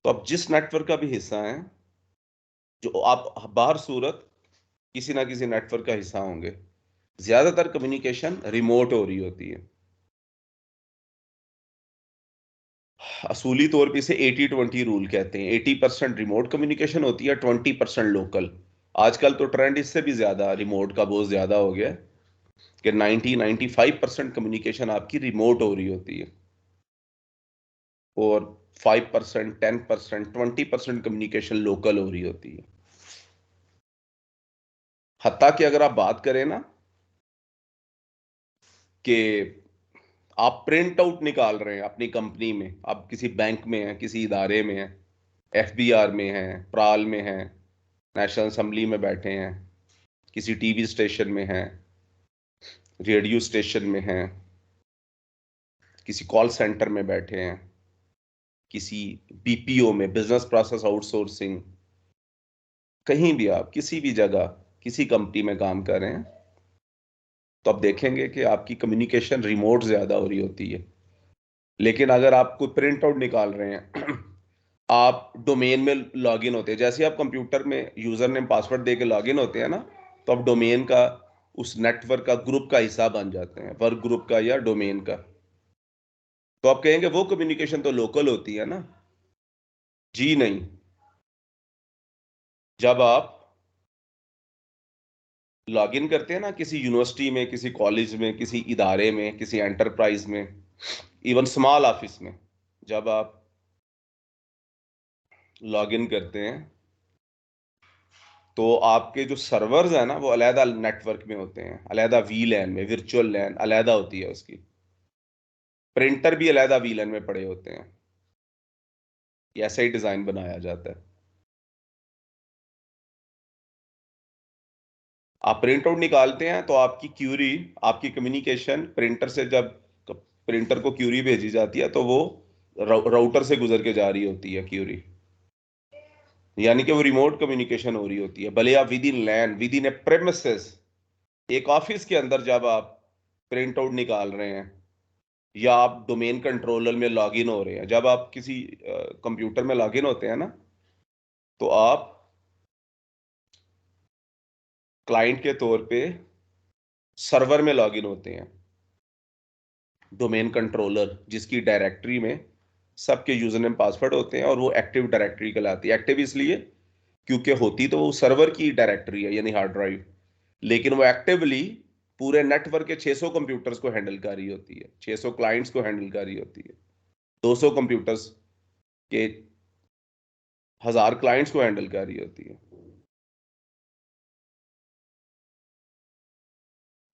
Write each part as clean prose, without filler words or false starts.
तो आप जिस नेटवर्क का भी हिस्सा हैं, जो आप बाहर सूरत किसी ना किसी नेटवर्क का हिस्सा होंगे। ज्यादातर कम्युनिकेशन रिमोट हो रही होती है। असूली तौर पे इसे 80-20 रूल कहते हैं। 80% रिमोट कम्युनिकेशन होती है, 20% लोकल। आजकल तो ट्रेंड इससे भी ज्यादा रिमोट का बहुत ज्यादा हो गया है कि 90-95% कम्युनिकेशन आपकी रिमोट हो रही होती है, और 5%, 10%, 20% कम्युनिकेशन लोकल हो रही होती है। हत्ता कि अगर आप बात करें ना कि आप प्रिंट आउट निकाल रहे हैं अपनी कंपनी में, आप किसी बैंक में हैं, किसी इदारे में हैं, एफबीआर में हैं, प्राल में हैं, नेशनल असेंबली में बैठे हैं, किसी टीवी स्टेशन में हैं, रेडियो स्टेशन में हैं, किसी कॉल सेंटर में बैठे हैं, किसी बीपीओ में, बिजनेस प्रोसेस आउटसोर्सिंग, कहीं भी आप किसी भी जगह किसी कंपनी में काम कर रहे हैं, तो आप देखेंगे कि आपकी कम्युनिकेशन रिमोट ज्यादा हो रही होती है। लेकिन अगर आप कोई प्रिंट आउट निकाल रहे हैं, आप डोमेन में लॉग इन होते हैं, जैसे आप कंप्यूटर में यूजर नेम पासवर्ड दे के लॉग इन होते हैं ना, तो आप डोमेन का, उस नेटवर्क का, ग्रुप का हिस्सा बन जाते हैं, वर्क ग्रुप का या डोमेन का। तो आप कहेंगे वो कम्युनिकेशन तो लोकल होती है ना। जी नहीं। जब आप लॉग इन करते हैं ना किसी यूनिवर्सिटी में, किसी कॉलेज में, किसी इदारे में, किसी एंटरप्राइज में, इवन स्मॉल ऑफिस में, जब आप लॉग इन करते हैं, तो आपके जो सर्वर्स है ना वो अलहदा नेटवर्क में होते हैं, अलहदा वीलैन में, वर्चुअल लैन अलहदा होती है उसकी। प्रिंटर भी अलहदा वीलैन में पड़े होते हैं। ये ऐसा ही डिजाइन बनाया जाता है। आप प्रिंट आउट निकालते हैं तो आपकी क्यूरी, आपकी कम्युनिकेशन प्रिंटर से, जब प्रिंटर को क्यूरी भेजी जाती है तो वो राउटर से गुजर के जा रही होती है क्यूरी। यानी कि वो रिमोट कम्युनिकेशन हो रही होती है, भले आप within LAN, within a premises, एक ऑफिस के अंदर जब आप प्रिंट आउट निकाल रहे हैं, या आप डोमेन कंट्रोलर में लॉग इन हो रहे हैं, जब आप किसी कंप्यूटर में लॉग इन होते हैं ना, तो आप क्लाइंट के तौर पे सर्वर में लॉग इन होते हैं, डोमेन कंट्रोलर जिसकी डायरेक्टरी में सबके यूजर नेम पासवर्ड होते हैं, और वो एक्टिव डायरेक्टरी कहलाती है। एक्टिव इसलिए क्योंकि होती तो वो सर्वर की डायरेक्टरी है, यानी हार्ड ड्राइव, लेकिन वो एक्टिवली पूरे नेटवर्क के 600 कंप्यूटर्स को हैंडल कर रही होती है, 600 क्लाइंट्स को हैंडल कर रही होती है, 200 कंप्यूटर्स के 1000 क्लाइंट्स को हैंडल कर रही होती है।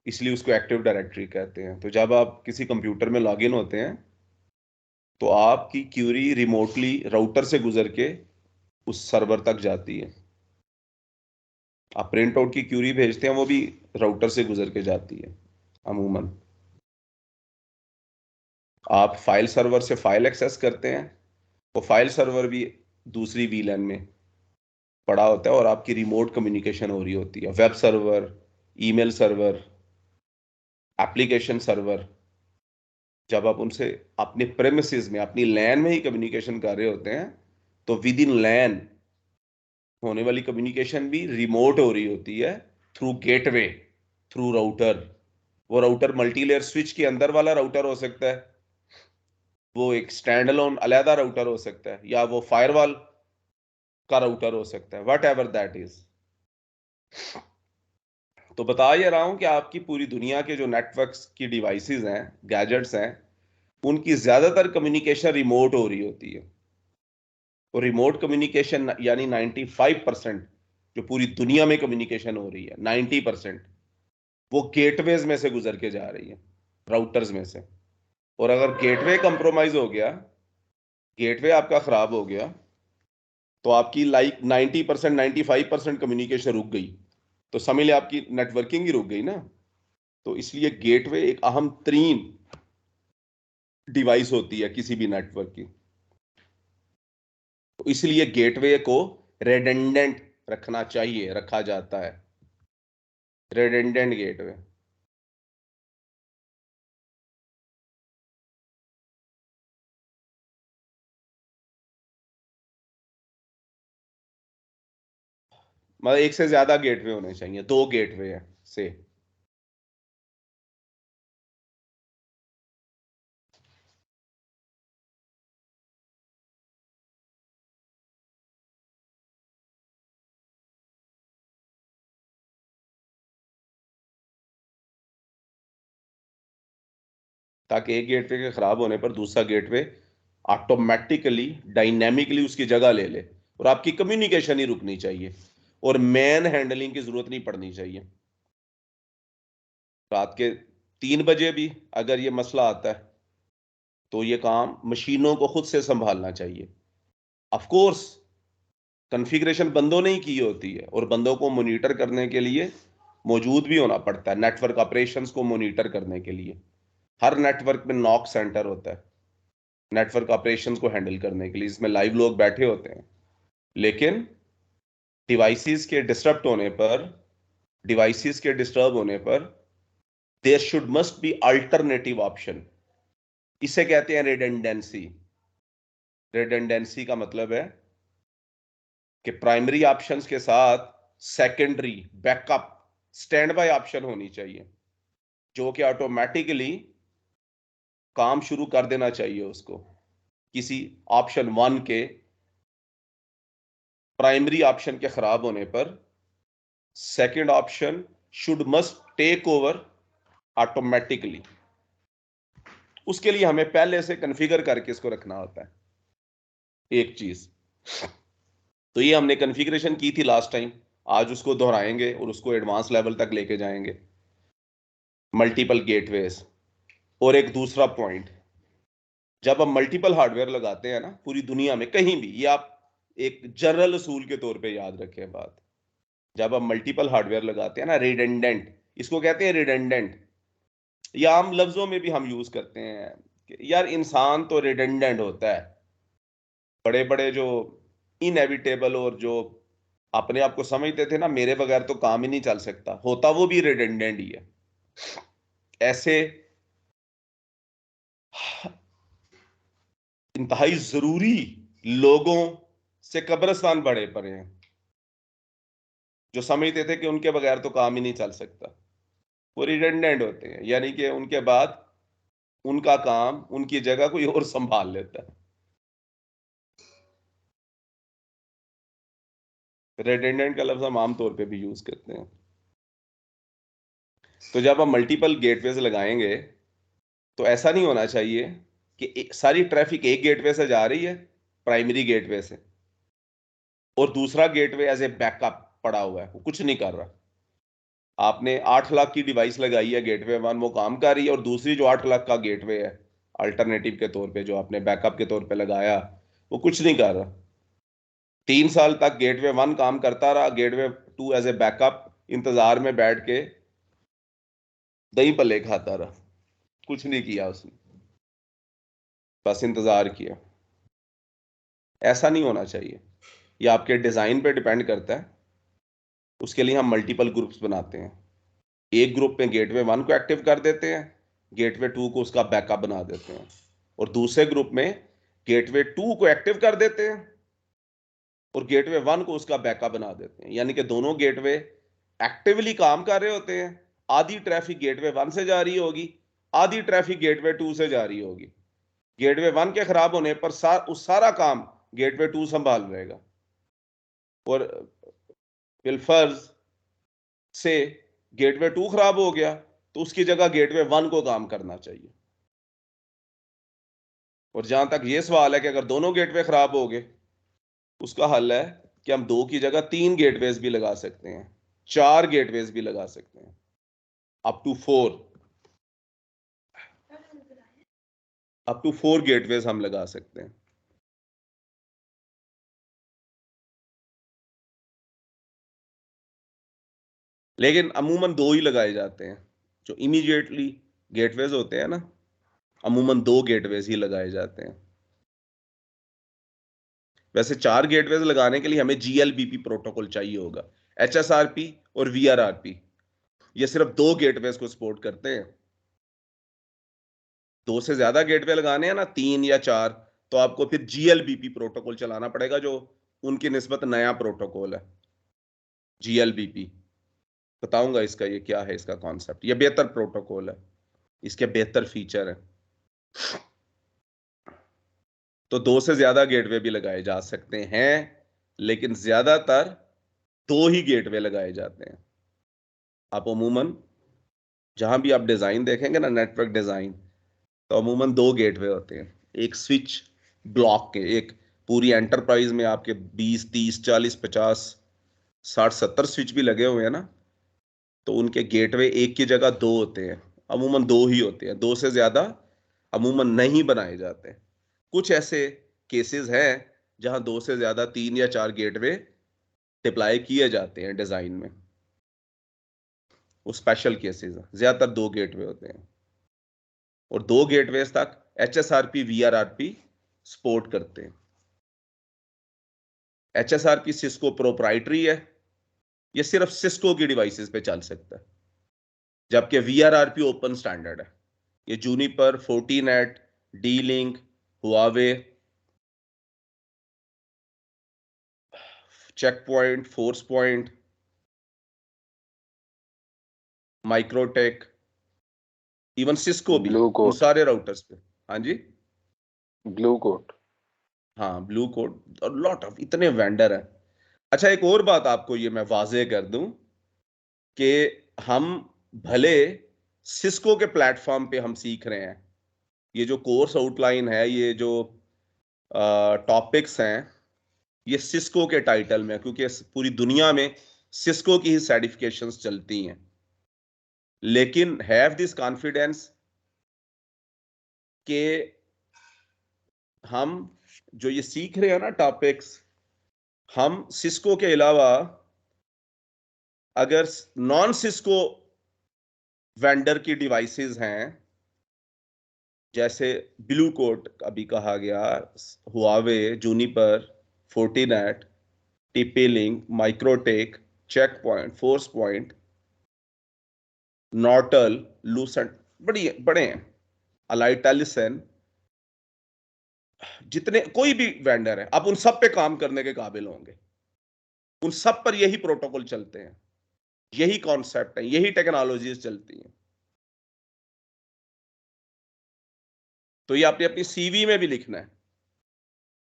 इसलिए उसको एक्टिव डायरेक्टरी कहते हैं। तो जब आप किसी कंप्यूटर में लॉग इन होते हैं, तो आपकी क्यूरी रिमोटली राउटर से गुजर के उस सर्वर तक जाती है। आप प्रिंट आउट की क्यूरी भेजते हैं, वो भी राउटर से गुजर के जाती है अमूमन। आप फाइल सर्वर से फाइल एक्सेस करते हैं, वो फाइल सर्वर भी दूसरी वीलैन में पड़ा होता है, और आपकी रिमोट कम्युनिकेशन हो रही होती है। Web server, email server, application server, जब आप उनसे अपने प्रेमिसेस में, अपनी लैन में ही कम्युनिकेशन कर रहे होते हैं, तो विद इन लैन होने वाली कम्युनिकेशन भी रिमोट हो रही होती है, थ्रू गेटवे, थ्रू राउटर। वो राउटर मल्टी लेयर स्विच के अंदर वाला राउटर हो सकता है, वो एक स्टैंड अलोन अलहदा राउटर हो सकता है, या वो फायरवॉल का राउटर हो सकता है, वट एवर दैट इज। तो बता ये रहा हूं कि आपकी पूरी दुनिया के जो नेटवर्क्स की डिवाइसेस हैं, गैजेट्स हैं, उनकी ज्यादातर कम्युनिकेशन रिमोट हो रही होती है। और रिमोट कम्युनिकेशन यानी 95% जो पूरी दुनिया में कम्युनिकेशन हो रही है, 90% वो गेटवेज में से गुजर के जा रही है, राउटर्स में से। और अगर गेटवे कंप्रोमाइज हो गया, गेटवे आपका खराब हो गया, तो आपकी लाइक 90%, 95% कम्युनिकेशन रुक गई, तो समझ लिया आपकी नेटवर्किंग ही रुक गई ना। तो इसलिए गेटवे एक अहम तरीन डिवाइस होती है किसी भी नेटवर्क की। तो इसलिए गेटवे को रेडंडेंट रखना चाहिए, रखा जाता है, रेडंडेंट गेटवे। मतलब एक से ज्यादा गेटवे होने चाहिए, 2 गेटवे है से। ताकि एक गेटवे के खराब होने पर दूसरा गेटवे ऑटोमेटिकली डायनेमिकली उसकी जगह ले ले, और आपकी कम्युनिकेशन ही रुकनी चाहिए, और मैन हैंडलिंग की जरूरत नहीं पड़नी चाहिए। रात के 3 बजे भी अगर ये मसला आता है तो ये काम मशीनों को खुद से संभालना चाहिए। ऑफ कोर्स कॉन्फ़िगरेशन बंदों ने ही की होती है, और बंदों को मॉनिटर करने के लिए मौजूद भी होना पड़ता है, नेटवर्क ऑपरेशंस को मॉनिटर करने के लिए। हर नेटवर्क में नॉक सेंटर होता है नेटवर्क ऑपरेशंस को हैंडल करने के लिए, इसमें लाइव लोग बैठे होते हैं। लेकिन डिवाइसेस के डिस्टर्ब होने पर डिवाइसेस के डिस्टर्ब होने पर there should must be alternative option. इसे कहते हैं रिडंडेंसी। रिडंडेंसी का मतलब है कि प्राइमरी ऑप्शंस के साथ secondary backup stand by option होनी चाहिए, जो कि ऑटोमेटिकली काम शुरू कर देना चाहिए उसको। किसी ऑप्शन 1 के प्राइमरी ऑप्शन के खराब होने पर second option should must take over automatically. उसके लिए हमें पहले से कॉन्फ़िगर करके इसको रखना होता है एक चीज। तो ये हमने कॉन्फ़िगरेशन की थी लास्ट टाइम, आज उसको दोहराएंगे और उसको एडवांस लेवल तक लेके जाएंगे। Multiple gateways. और एक दूसरा पॉइंट, जब हम मल्टीपल हार्डवेयर लगाते हैं ना पूरी दुनिया में कहीं भी, ये आप एक जनरल असूल के तौर पे याद रखें बात। जब हम मल्टीपल हार्डवेयर लगाते हैं ना, रिडंडेंट, इसको कहते हैं रिडंडेंट, या आम लफ्जों में भी हम यूज करते हैं कि यार इंसान तो रिडंडेंट होता है। बड़े बड़े जो इनएविटेबल और जो अपने आप को समझते थे ना मेरे बगैर तो काम ही नहीं चल सकता, होता वो भी रिडंडेंट ही है। ऐसे इंतहाई जरूरी लोगों से कब्रिस्तान बड़े पड़े हैं, जो समझते थे कि उनके बगैर तो काम ही नहीं चल सकता। वो रिडंडेंट होते हैं, यानी कि उनके बाद उनका काम उनकी जगह कोई और संभाल लेता है। रिडंडेंट का लफ्ज हम आमतौर पे भी यूज करते हैं। तो जब हम मल्टीपल गेटवेज लगाएंगे तो ऐसा नहीं होना चाहिए कि सारी ट्रैफिक एक गेटवे से जा रही है, प्राइमरी गेटवे से, और दूसरा गेटवे एज ए बैकअप पड़ा हुआ है, वो कुछ नहीं कर रहा। आपने 8 लाख की डिवाइस लगाई है गेटवे 1, वो काम कर रही है, और दूसरी जो 8 लाख का गेटवे है अल्टरनेटिव के तौर पे जो आपने बैकअप के तौर पे लगाया, वो कुछ नहीं कर रहा। 3 साल तक गेटवे 1 काम करता रहा, गेटवे 2 एज ए बैकअप इंतजार में बैठ के दही पल्ले खाता रहा, कुछ नहीं किया उसने, बस इंतजार किया। ऐसा नहीं होना चाहिए। ये आपके डिजाइन पे डिपेंड करता है। उसके लिए हम मल्टीपल ग्रुप्स बनाते हैं। एक ग्रुप में गेटवे 1 को एक्टिव कर देते हैं, गेटवे 2 को उसका बैकअप बना देते हैं, और दूसरे ग्रुप में गेटवे 2 को एक्टिव कर देते हैं और गेटवे 1 को उसका बैकअप बना देते हैं। यानी कि दोनों गेटवे एक्टिवली काम कर रहे होते हैं। आधी ट्रैफिक गेटवे 1 से जा रही होगी, आधी ट्रैफिक गेटवे 2 से जा रही होगी। गेटवे 1 के खराब होने पर उस सारा काम गेटवे 2 संभाल रहेगा, और बिलफर्ज से गेटवे 2 खराब हो गया तो उसकी जगह गेटवे 1 को काम करना चाहिए। और जहां तक ये सवाल है कि अगर दोनों गेटवे खराब हो गए, उसका हल है कि हम 2 की जगह 3 गेटवेज भी लगा सकते हैं, 4 गेटवेज भी लगा सकते हैं, up to 4, up to 4 gateways हम लगा सकते हैं। लेकिन अमूमन 2 ही लगाए जाते हैं। जो इमीडिएटली गेटवेज होते हैं ना, अमूमन 2 गेटवेज ही लगाए जाते हैं। वैसे 4 गेटवेज लगाने के लिए हमें जीएलबीपी प्रोटोकॉल चाहिए होगा। एचएसआरपी और वीआरआरपी ये सिर्फ 2 गेटवेज को सपोर्ट करते हैं। 2 से ज्यादा गेटवे लगाने हैं ना, 3 या 4, तो आपको फिर जीएलबीपी प्रोटोकॉल चलाना पड़ेगा, जो उनकी निस्बत नया प्रोटोकॉल है। GLBP बताऊंगा इसका ये क्या है, इसका कॉन्सेप्ट। ये बेहतर प्रोटोकॉल है, इसके बेहतर फीचर है। तो 2 से ज्यादा गेटवे भी लगाए जा सकते हैं, लेकिन ज्यादातर 2 ही गेटवे लगाए जाते हैं। आप अमूमन जहां भी आप डिजाइन देखेंगे ना, नेटवर्क डिजाइन, तो अमूमन 2 गेटवे होते हैं। एक स्विच ब्लॉक के, एक पूरी एंटरप्राइज में आपके 20 30 40 50 60 70 स्विच भी लगे हुए हैं ना, तो उनके गेटवे एक की जगह 2 होते हैं। अमूमन 2 ही होते हैं, 2 से ज्यादा अमूमन नहीं बनाए जाते। कुछ ऐसे केसेस हैं जहां 2 से ज्यादा 3 या 4 गेटवे डिप्लॉय किए जाते हैं डिजाइन में, वो स्पेशल केसेस हैं। ज्यादातर 2 गेटवे होते हैं, और 2 गेटवेज तक HSRP VRRP सपोर्ट करते हैं। HSRP सिस्को प्रोप्राइटरी है, ये सिर्फ सिस्को की डिवाइसेस पे चल सकता है, जबकि VRRP ओपन स्टैंडर्ड है। ये Juniper, Fortinet, D-Link, Huawei, check point, force point, MikroTik, even Cisco भी, ब्लू उन कोट। सारे राउटर्स पे। हाँ जी, ब्लू कोट। हाँ ब्लू कोड, और लॉट ऑफ इतने वेंडर हैं। अच्छा, एक और बात आपको ये मैं वाजे कर दूं कि हम भले सिस्को के प्लेटफॉर्म पे हम सीख रहे हैं, ये जो कोर्स आउटलाइन है, ये जो टॉपिक्स हैं, ये सिस्को के टाइटल में है, क्योंकि पूरी दुनिया में सिस्को की ही सर्टिफिकेशंस चलती हैं। लेकिन हैव दिस कॉन्फिडेंस कि हम जो ये सीख रहे हैं ना टॉपिक्स, हम सिस्को के अलावा अगर नॉन सिस्को वेंडर की डिवाइसेस हैं, जैसे ब्लू कोट अभी कहा गया, Huawei, Juniper, Fortinet, TP Link, MikroTik, Check point, force Point, Nortel, Lucent, बड़ी बड़े हैं, अलाइटेलिसन, जितने कोई भी वेंडर है, आप उन सब पे काम करने के काबिल होंगे। उन सब पर यही प्रोटोकॉल चलते हैं, यही कॉन्सेप्ट है, यही टेक्नोलॉजीज चलती हैं। तो ये आपने अपनी सीवी में भी लिखना है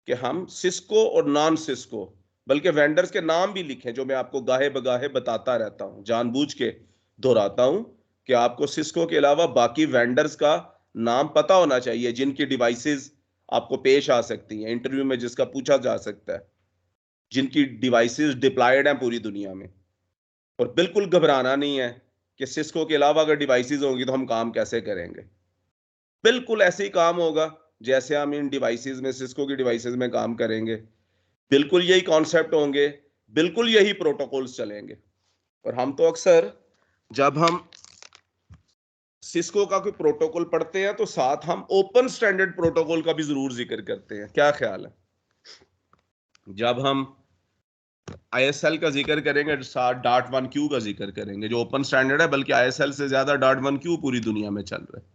कि हम सिस्को और नॉन सिस्को, बल्कि वेंडर्स के नाम भी लिखें, जो मैं आपको गाहे बगाहे बताता रहता हूं, जानबूझ के दोहराता हूं कि आपको सिस्को के अलावा बाकी वेंडर्स का नाम पता होना चाहिए, जिनकी डिवाइसेस आपको पेश आ सकती हैं इंटरव्यू में, जिसका पूछा जा सकता है, जिनकी डिवाइसेस डिप्लॉयड हैं पूरी दुनिया में। और बिल्कुल घबराना नहीं है कि सिस्को के अलावा अगर डिवाइसेस होंगी तो हम काम कैसे करेंगे। बिल्कुल ऐसे ही काम होगा जैसे हम इन डिवाइसेस में, सिस्को की डिवाइसेस में काम करेंगे। बिल्कुल यही कॉन्सेप्ट होंगे, बिल्कुल यही प्रोटोकॉल्स चलेंगे। और हम तो अक्सर जब हम सिस्को का कोई प्रोटोकॉल पढ़ते हैं तो साथ हम ओपन स्टैंडर्ड प्रोटोकॉल का भी जरूर जिक्र करते हैं। क्या ख्याल है? जब हम ISL का जिक्र करेंगे, साथ .1Q का जिक्र करेंगे, जो ओपन स्टैंडर्ड है, बल्कि ISL से ज्यादा .1Q पूरी दुनिया में चल रहा है।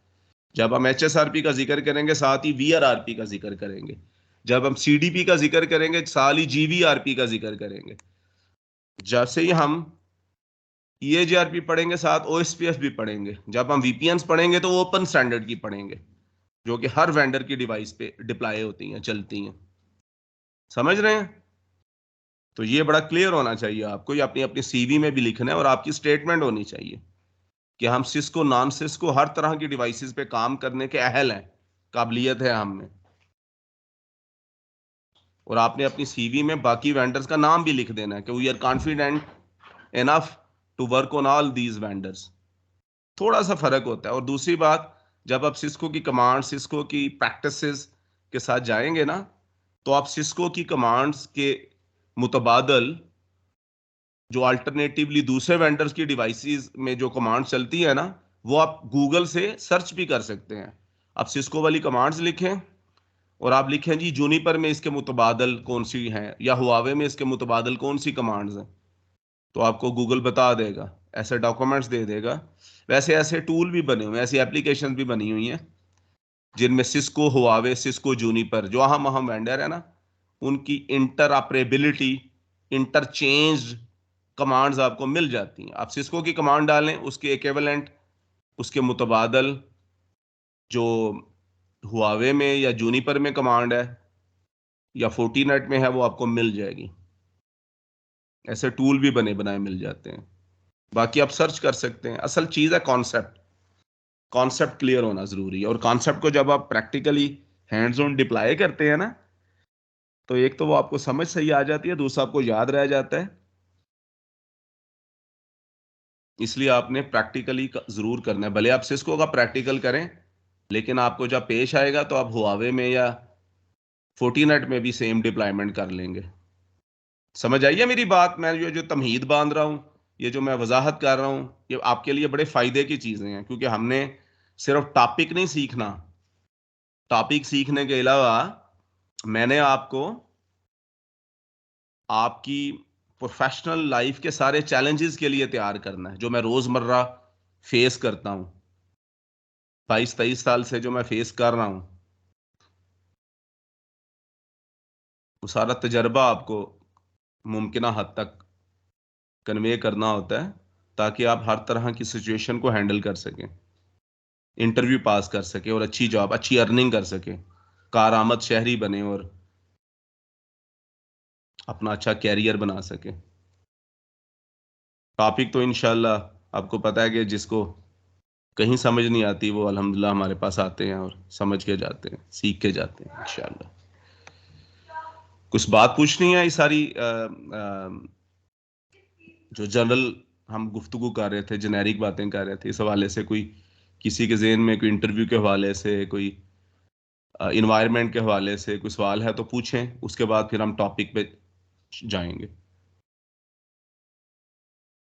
जब हम HSRP का जिक्र करेंगे, साथ ही VRRP का जिक्र करेंगे। जब हम CDP का जिक्र करेंगे, साथ ही GVRP का जिक्र करेंगे। जैसे ही हम EAGRP पढ़ेंगे, साथ OSPF भी पढ़ेंगे। जब हम VPNs पढ़ेंगे तो ओपन स्टैंडर्ड की पढ़ेंगे, जो कि हर वेंडर की डिवाइस पे डिप्लॉय होती हैं, चलती हैं। समझ रहे हैं? तो ये बड़ा क्लियर होना चाहिए आपको, ये अपनी अपनी CV में भी लिखना है, और आपकी स्टेटमेंट होनी चाहिए कि हम सिस्को नॉन सिस्को हर तरह की डिवाइसेस पे काम करने के अहल हैं, काबिलियत है हम में। और आपने अपनी CV में बाकी वेंडर्स का नाम भी लिख देना है कि we are confident enough to work on all these vendors. थोड़ा सा फर्क होता है। और दूसरी बात, जब आप सिस्को की कमांड, सिस्को की प्रैक्टिसेस के साथ जाएंगे ना, तो आप सिस्को की कमांड्स के मुतबादल जो अल्टरनेटिवली दूसरे वेंडर्स की डिवाइसेस में जो कमांड चलती है ना, वो आप गूगल से सर्च भी कर सकते हैं। आप सिस्को वाली कमांड्स लिखें, और आप लिखें जी जूनिपर में इसके मुतबादल कौन सी हैं, या हुआवे में इसके मुतबादल कौन सी कमांड्स हैं, तो आपको गूगल बता देगा, ऐसे डॉक्यूमेंट्स दे देगा। वैसे ऐसे टूल भी बने हुए हैं, ऐसी एप्लीकेशन भी बनी हुई हैं, जिनमें सिस्को, हुआवे, सिस्को, जूनिपर, जो हम वेंडर है ना, उनकी इंटर ऑपरेबिलिटी, इंटरचेंज कमांड्स आपको मिल जाती हैं। आप सिस्को की कमांड डालें, उसके इक्विवेलेंट, उसके मुतबादल जो हुआवे में या जूनिपर में कमांड है या फोर्टीनेट में है वो आपको मिल जाएगी। ऐसे टूल भी बने बनाए मिल जाते हैं। बाकी आप सर्च कर सकते हैं। असल चीज है कॉन्सेप्ट, कॉन्सेप्ट क्लियर होना जरूरी है। और कॉन्सेप्ट को जब आप प्रैक्टिकली हैंड्स ऑन डिप्लॉय करते हैं ना, तो एक तो वो आपको समझ सही आ जाती है, दूसरा आपको याद रह जाता है। इसलिए आपने प्रैक्टिकली जरूर करना है। भले आप सिस्को का प्रैक्टिकल करें, लेकिन आपको जब पेश आएगा तो आप हुआवे में या फोर्टीनेट में भी सेम डिप्लॉयमेंट कर लेंगे। समझ आई है मेरी बात? मैं ये जो तमहीद बांध रहा हूं, ये जो मैं वजाहत कर रहा हूं, ये आपके लिए बड़े फायदे की चीजें हैं, क्योंकि हमने सिर्फ टॉपिक नहीं सीखना। टॉपिक सीखने के अलावा मैंने आपको आपकी प्रोफेशनल लाइफ के सारे चैलेंजेस के लिए तैयार करना है, जो मैं रोजमर्रा फेस करता हूं। 22-23 साल से जो मैं फेस कर रहा हूं, वो सारा तजर्बा आपको मुमकिन हद तक कन्वे करना होता है, ताकि आप हर तरह की सिचुएशन को हैंडल कर सकें, इंटरव्यू पास कर सके और अच्छी जॉब, अच्छी अर्निंग कर सके, कारआमद शहरी बने और अपना अच्छा कैरियर बना सके। टॉपिक तो इंशाल्लाह आपको पता है कि जिसको कहीं समझ नहीं आती वो अल्हम्दुलिल्लाह हमारे पास आते हैं और समझ के जाते हैं, सीख के जाते हैं इंशाल्लाह। कुछ बात पूछनी है? ये सारी जो जनरल हम गुफ्तगू कर रहे थे, जेनेरिक बातें कर रहे थे, इस हवाले से कोई किसी के जहन में कोई इंटरव्यू के हवाले से, कोई इन्वायरमेंट के हवाले से कोई सवाल है तो पूछें, उसके बाद फिर हम टॉपिक पे जाएंगे।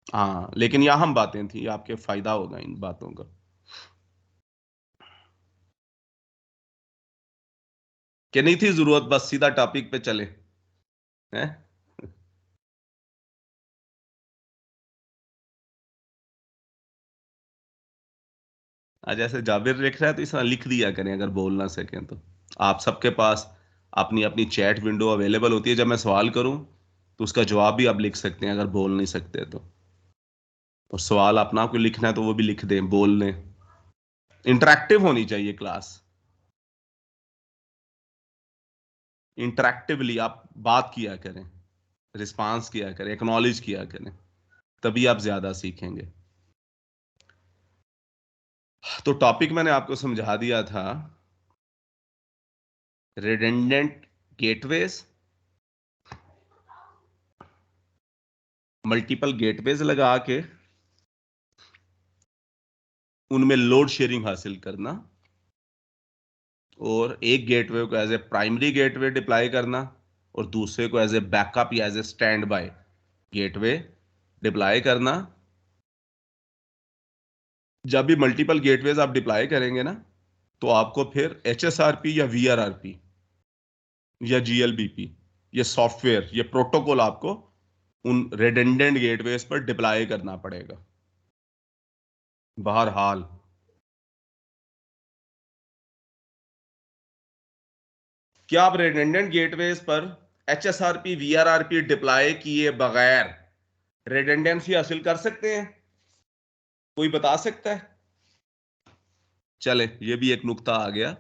हाँ, लेकिन यहाँ हम बातें थी, आपके फायदा होगा इन बातों का। कि नहीं थी जरूरत, बस सीधा टॉपिक पे चले हैं? आज ऐसे जाबिर लिख रहा है तो इस तरह लिख दिया करें, अगर बोल ना सकें तो। आप सबके पास अपनी अपनी चैट विंडो अवेलेबल होती है। जब मैं सवाल करूं तो उसका जवाब भी आप लिख सकते हैं, अगर बोल नहीं सकते तो। और सवाल अपना कोई लिखना है तो वो भी लिख दें, बोल लें। इंटरेक्टिव होनी चाहिए क्लास। इंटरेक्टिवली आप बात किया करें, रिस्पांस किया करें, एक्नॉलेज किया करें, तभी आप ज्यादा सीखेंगे। तो टॉपिक मैंने आपको समझा दिया था, रिडंडेंट गेटवेज। मल्टीपल गेटवेज लगा के उनमें लोड शेयरिंग हासिल करना, और एक गेटवे को as a primary gateway deploy करना और दूसरे को एज ए बैकअप या as a standby gateway deploy करना। जब भी मल्टीपल गेटवेज आप डिप्लॉय करेंगे ना, तो आपको फिर HSRP या VRRP या GLBP, ये सॉफ्टवेयर, ये प्रोटोकॉल आपको उन रिडंडेंट गेटवेज पर डिप्लॉय करना पड़ेगा बहरहाल। क्या आप रिडंडेंट गेटवेज पर HSRP VRRP डिप्लॉय किए बगैर रिडंडेंसी हासिल कर सकते हैं? कोई बता सकता है? चले, ये भी एक नुक्ता आ गया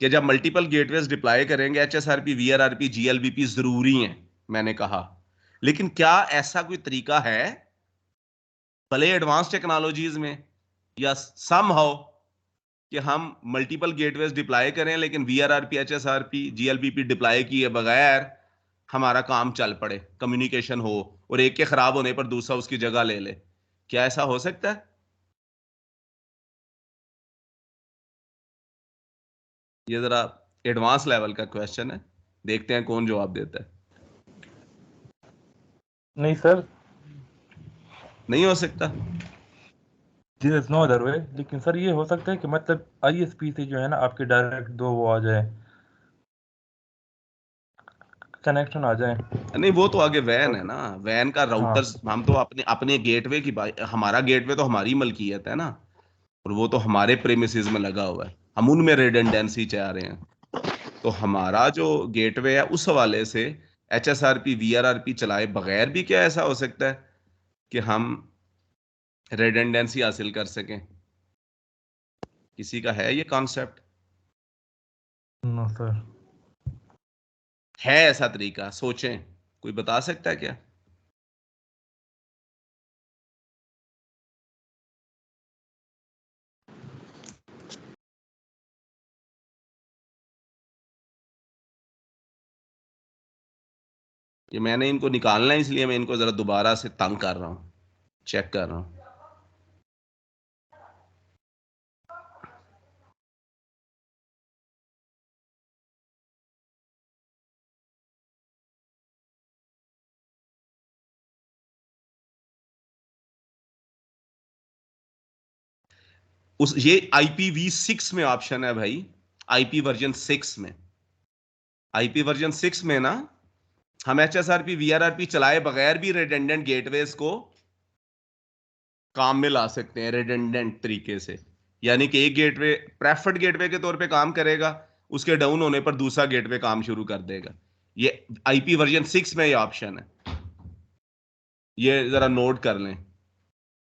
कि जब मल्टीपल गेटवेज डिप्लॉय करेंगे, HSRP VRRP GLBP जरूरी हैं, मैंने कहा। लेकिन क्या ऐसा कोई तरीका है, भले एडवांस टेक्नोलॉजीज में या सम हाउ, कि हम मल्टीपल गेटवेज डिप्लॉय करें लेकिन VRRP HSRP GLBP डिप्लॉय किए बगैर हमारा काम चल पड़े, कम्युनिकेशन हो, और एक के खराब होने पर दूसरा उसकी जगह ले ले? क्या ऐसा हो सकता है? ये जरा एडवांस लेवल का क्वेश्चन है, देखते हैं कौन जवाब देता है। नहीं सर, नहीं हो सकता? There is no other way. लेकिन सर ये हो सकता है कि मतलब ISP से जो है ना आपके डायरेक्ट दो वो आ जाए, कनेक्शन आ जाए। नहीं, वो तो आगे वैन है और ना, वैन का हाँ राउटर्स। हम तो अपने अपने गेटवे की बात, हमारा गेटवे तो हमारी मलकियत है ना, और वो तो हमारे प्रेमिसेस में लगा हुआ है, हम उनमें रिडंडेंसी चाह रहे हैं। तो हमारा जो गेटवे है उस हवाले से HSRP VRRP चलाए बगैर भी क्या ऐसा हो सकता है कि हम रिडंडेंसी हासिल कर सकें? किसी का है ये कॉन्सेप्ट? No sir. है ऐसा तरीका? सोचें, कोई बता सकता है क्या? ये मैंने इनको निकालना है, इसलिए मैं इनको जरा दोबारा से तंग कर रहा हूं, चेक कर रहा हूं। उस ये IPv6 में ऑप्शन है भाई, आईपी वर्जन 6 में। आईपी वर्जन 6 में ना हम HSRP VRRP चलाए बगैर भी रिडंडेंट गेटवेज को काम में ला सकते हैं रिडंडेंट तरीके से। यानी कि एक गेटवे प्रेफर्ड गेटवे के तौर पे काम करेगा, उसके डाउन होने पर दूसरा गेटवे काम शुरू कर देगा। ये आईपी वर्जन 6 में ये ऑप्शन है, ये जरा नोट कर लें।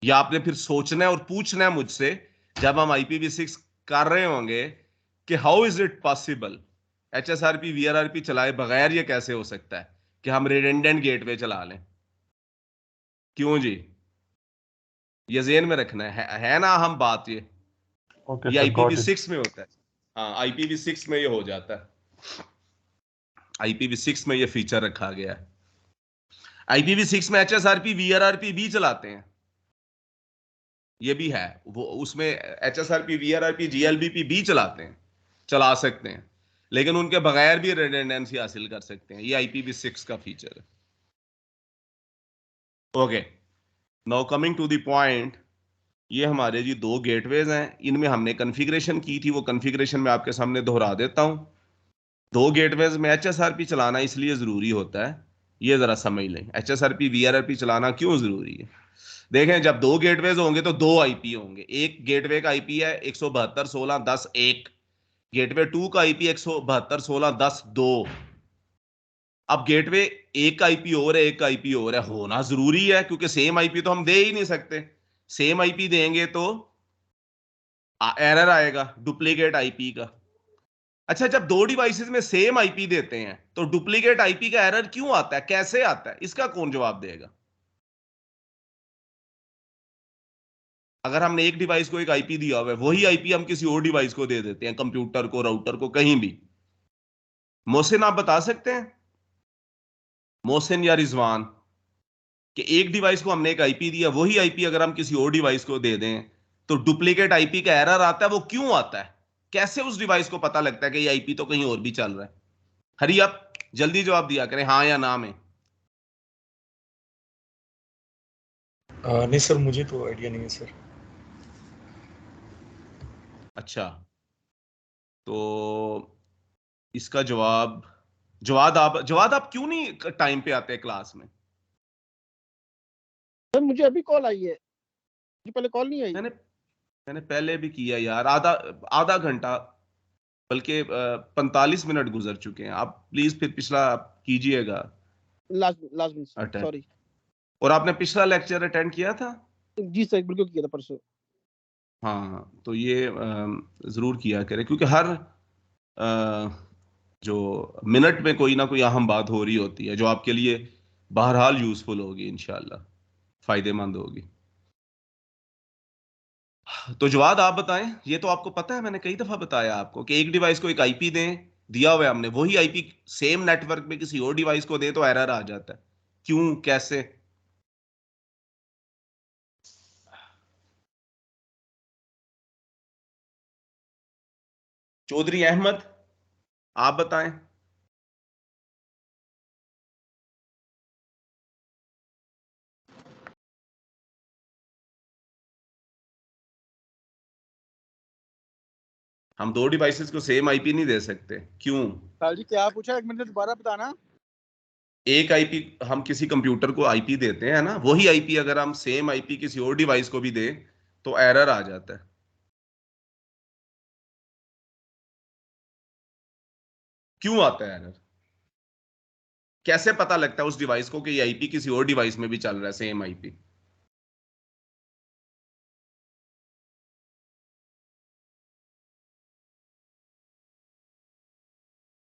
या आपने फिर सोचना है और पूछना है मुझसे जब हम IPv6 कर रहे होंगे कि how is it possible, HSRP VRRP चलाए बगैर ये कैसे हो सकता है कि हम रिडंडेंट गेटवे चला लें? क्यों जी? ये जेन में रखना है ना हम बात। ओके ये सर, गॉट इट। IPv6 में होता है। हाँ, IPv6 में ये हो जाता है। IPv6 में ये फीचर रखा गया है। IPv6 में HSRP VRRP भी चलाते हैं, ये भी है वो उसमें। HSRP VRRP GLBP भी चलाते हैं, चला सकते हैं, लेकिन उनके बगैर भी रिडंडेंसी हासिल कर सकते हैं। ये IPv6 का फीचर है। Okay, now coming to the point. ये हमारे जी दो गेटवेज हैं, इनमें हमने कॉन्फ़िगरेशन की थी, वो कॉन्फ़िगरेशन मैं आपके सामने दोहरा देता हूं। दो गेटवेज में HSRP चलाना इसलिए जरूरी होता है, ये जरा समझ लें। HSRP VRRP चलाना क्यों जरूरी है? देखें, जब दो गेटवेज होंगे तो दो आईपी होंगे। एक गेटवे का आईपी है 172.16.10.1, गेटवे 2 का आईपी 172.16.10.2। अब गेटवे एक आईपी और है, एक आईपी और है, होना जरूरी है क्योंकि सेम आईपी तो हम दे ही नहीं सकते। सेम आईपी देंगे तो एरर आएगा डुप्लीकेट आईपी का। अच्छा, जब दो डिवाइसेस में सेम आईपी देते हैं तो डुप्लीकेट आईपी का एरर क्यों आता है, कैसे आता है, इसका कौन जवाब देगा? अगर हमने एक डिवाइस को एक आईपी दिया हुआ है, वही आईपी हम किसी और डिवाइस को दे देते हैं, कंप्यूटर को, राउटर को, कहीं भी। मोहसिन, आप बता सकते हैं, मोहसिन या रिजवान, कि एक डिवाइस को हमने एक आईपी दिया, वही आईपी अगर हम किसी और डिवाइस को दे दें तो डुप्लीकेट आईपी का एरर आता है, वो क्यों आता है? कैसे उस डिवाइस को पता लगता है कि ये आईपी तो कहीं और भी चल रहा है? हरी आप जल्दी जवाब दिया करें, हाँ या ना में। नहीं सर, मुझे तो आइडिया नहीं है सर। अच्छा, तो इसका जवाब आप क्यों नहीं टाइम पे आते क्लास में? सर मुझे अभी कॉल आई है, जी पहले कॉल नहीं आई। मैंने मैंने पहले भी किया यार, आधा आधा घंटा, बल्कि 45 मिनट गुजर चुके हैं। आप प्लीज फिर पिछला आप कीजिएगा लास्ट मिनट अटेंड। सॉरी। और आपने पिछला लेक्चर अटेंड किया था? जी सर बिल्कुल किया था परसों। हाँ, तो ये जरूर किया करें क्योंकि हर जो मिनट में कोई ना कोई अहम बात हो रही होती है जो आपके लिए बहरहाल यूजफुल होगी, इंशाल्लाह फायदेमंद होगी। तो जवाब आप बताएं। ये तो आपको पता है, मैंने कई दफा बताया आपको कि एक डिवाइस को एक आईपी दें, दिया हुआ है हमने, वही आईपी सेम नेटवर्क में किसी और डिवाइस को दें तो एरर आ जाता है। क्यों, कैसे? चौधरी अहमद, आप बताएं। हम दो डिवाइसेस को सेम आईपी नहीं दे सकते, क्यों? साल जी क्या पूछा, एक मिनट दोबारा बताना। एक आईपी हम किसी कंप्यूटर को आईपी देते हैं ना, वही आईपी अगर हम सेम आईपी किसी और डिवाइस को भी दें तो एरर आ जाता है। क्यों आता है एरर? कैसे पता लगता है उस डिवाइस को कि ये आईपी किसी और डिवाइस में भी चल रहा है, सेम आईपी?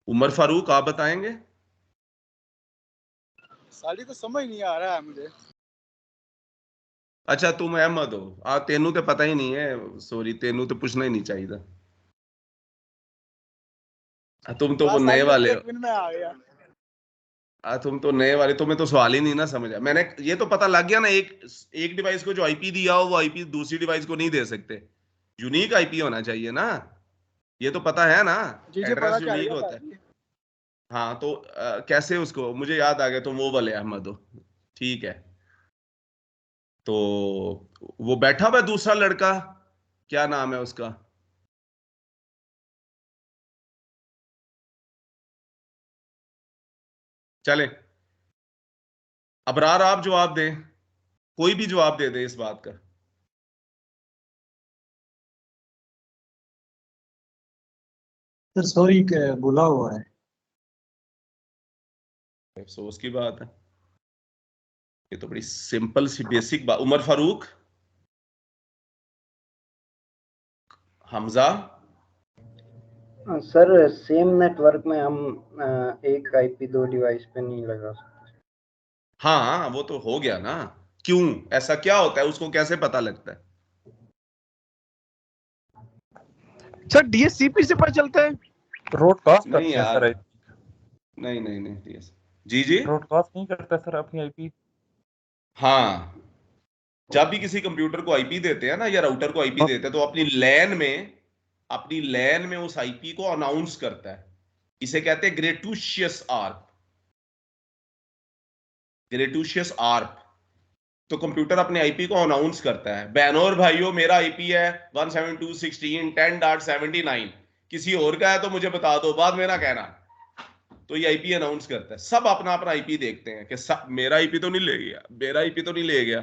उमर फारूक आप बताएंगे? साड़ी तो समझ नहीं आ रहा है मुझे। अच्छा तुम अहमद हो, तेनू तो पता ही नहीं है, सॉरी तेनू तो पूछना ही नहीं चाहिए था। तुम तो वो नए साड़ी तो वाले पूरे हो। दिन में आ गया। तुम तो नए वाले, तुम्हें तो सवाल ही नहीं ना समझा मैंने। ये तो पता लग गया ना, एक एक डिवाइस को जो आईपी दिया हो वो आईपी दूसरी डिवाइस को नहीं दे सकते। यूनिक आईपी होना चाहिए ना, ये तो पता है ना। जी जी, पता एड्रेस चल यूनिक गया होता था है। जी। हाँ तो कैसे उसको, मुझे याद आ गया, तुम वो वाले अहमद हो। ठीक है। तो वो बैठा हुआ है दूसरा लड़का, क्या नाम है उसका? चले, अबरार आप जवाब दें, कोई भी जवाब दे दे इस बात का। सर सॉरी भूला हुआ है। अफसोस की बात है, ये तो बड़ी सिंपल सी बेसिक बात। Umar Farooq, Hamza. Sir same network में हम एक आईपी दो डिवाइस पे नहीं लगा सकते। हाँ वो तो हो गया ना, क्यों, ऐसा क्या होता है, उसको कैसे पता लगता है? सर डीएससीपी से पता चलता है। ब्रॉडकास्ट नहीं करते हैं यार, सर आईपी। नहीं नहीं नहीं, yes। जी जी। ब्रॉडकास्ट नहीं करता सर अपनी आईपी। हाँ, जब भी किसी कंप्यूटर को आईपी देते हैं ना, या राउटर को आईपी देते हैं, तो अपनी लैन में उस आईपी को अनाउंस करता है। इसे कहते हैं ग्रेटूशियस आर्प। ग्रेटूशियस आर्प। तो कंप्यूटर अपने आईपी को अनाउंस करता है, बहनों और भाइयों मेरा आईपी है 172.16.10.79, किसी और का है तो मुझे बता दो, बाद में ना कहना। तो ये आईपी अनाउंस करता है, सब अपना अपना आईपी देखते हैं कि मेरा आईपी तो नहीं ले गया, मेरा आईपी तो नहीं ले गया।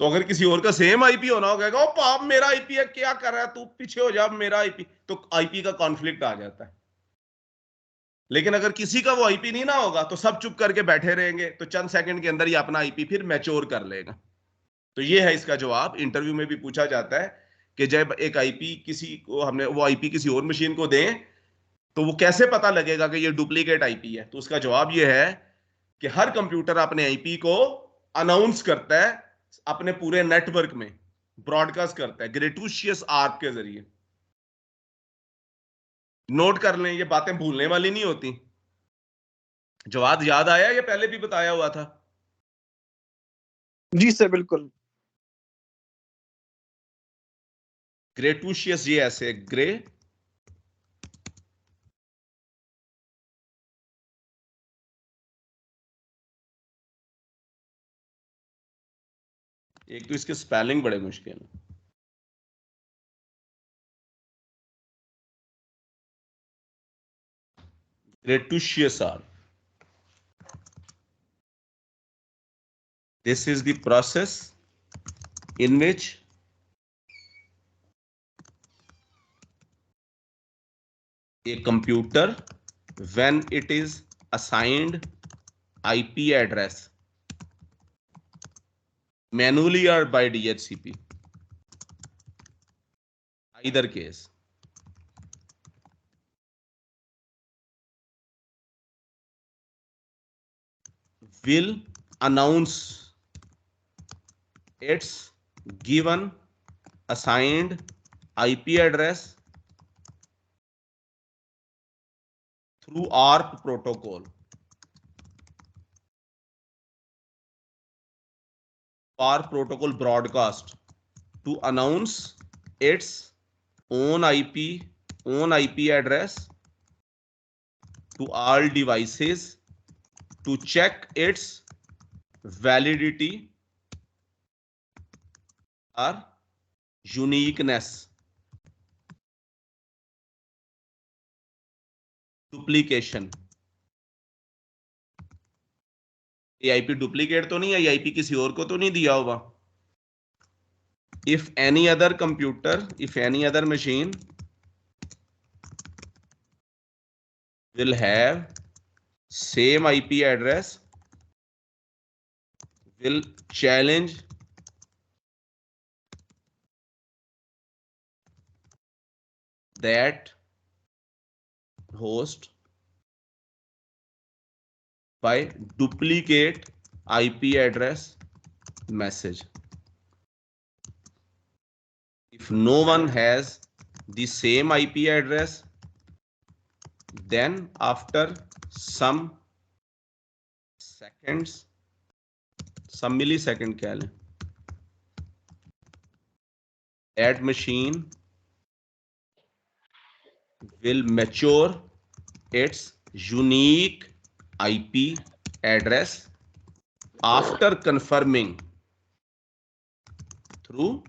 तो अगर किसी और का सेम आईपी होना हो, कहेगा ओ पाप मेरा आईपी है, क्या कर रहा है तू, पीछे हो जा, मेरा आईपी। तो आईपी का कॉन्फ्लिक्ट आ जाता है। लेकिन अगर किसी का वो आईपी नहीं ना होगा, तो सब चुप करके बैठे रहेंगे, तो चंद सेकंड के अंदर ही अपना आईपी फिर मैच्योर कर लेगा। तो ये है इसका जवाब। इंटरव्यू में भी पूछा जाता है कि जब एक आईपी किसी को हमने वो आईपी किसी और मशीन को दें, तो वो कैसे पता लगेगा कि ये डुप्लीकेट आईपी है? तो उसका जवाब ये है कि हर कंप्यूटर अपने आईपी को अनाउंस करता है, अपने पूरे नेटवर्क में ब्रॉडकास्ट करता है ग्रेटूशियस आर्प के जरिए। नोट कर लें, ये बातें भूलने वाली नहीं होती। जवाब याद आया, ये पहले भी बताया हुआ था? जी सर बिल्कुल। ग्रेटूशियस, ये ऐसे ग्रे, एक तो इसके स्पेलिंग बड़े मुश्किल है। ग्रेटूशियस ARP, this is the process in which a computer, when it is assigned IP address manually or by DHCP, either case, will announce its given assigned IP address through ARP protocol. ARP protocol broadcast to announce its own IP address to all devices to check its validity or uniqueness. Duplication, ये IP duplicate तो नहीं है, ये IP किसी और को तो नहीं दिया होगा। If any other computer, if any other machine will have same IP address, will challenge that host by duplicate IP address message. If no one has the same IP address, then after some seconds, some millisecond कह लें, that machine will mature its unique IP address after confirming through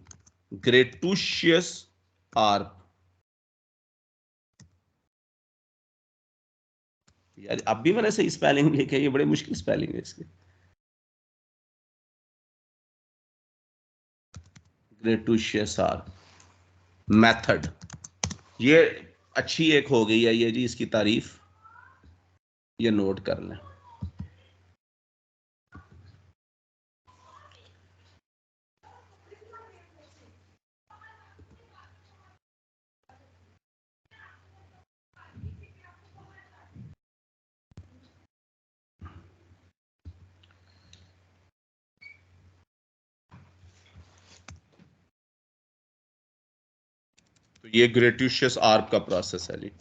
gratuitous ARP. यार अब भी मैंने सही spelling लिखे, ये बड़े मुश्किल स्पेलिंग है इसके। gratuitous ARP मेथड, ये अच्छी एक हो गई है ये जी, इसकी तारीफ ये नोट कर लें। तो ये ग्रेट्यूशियस आर्प का प्रोसेस है जी।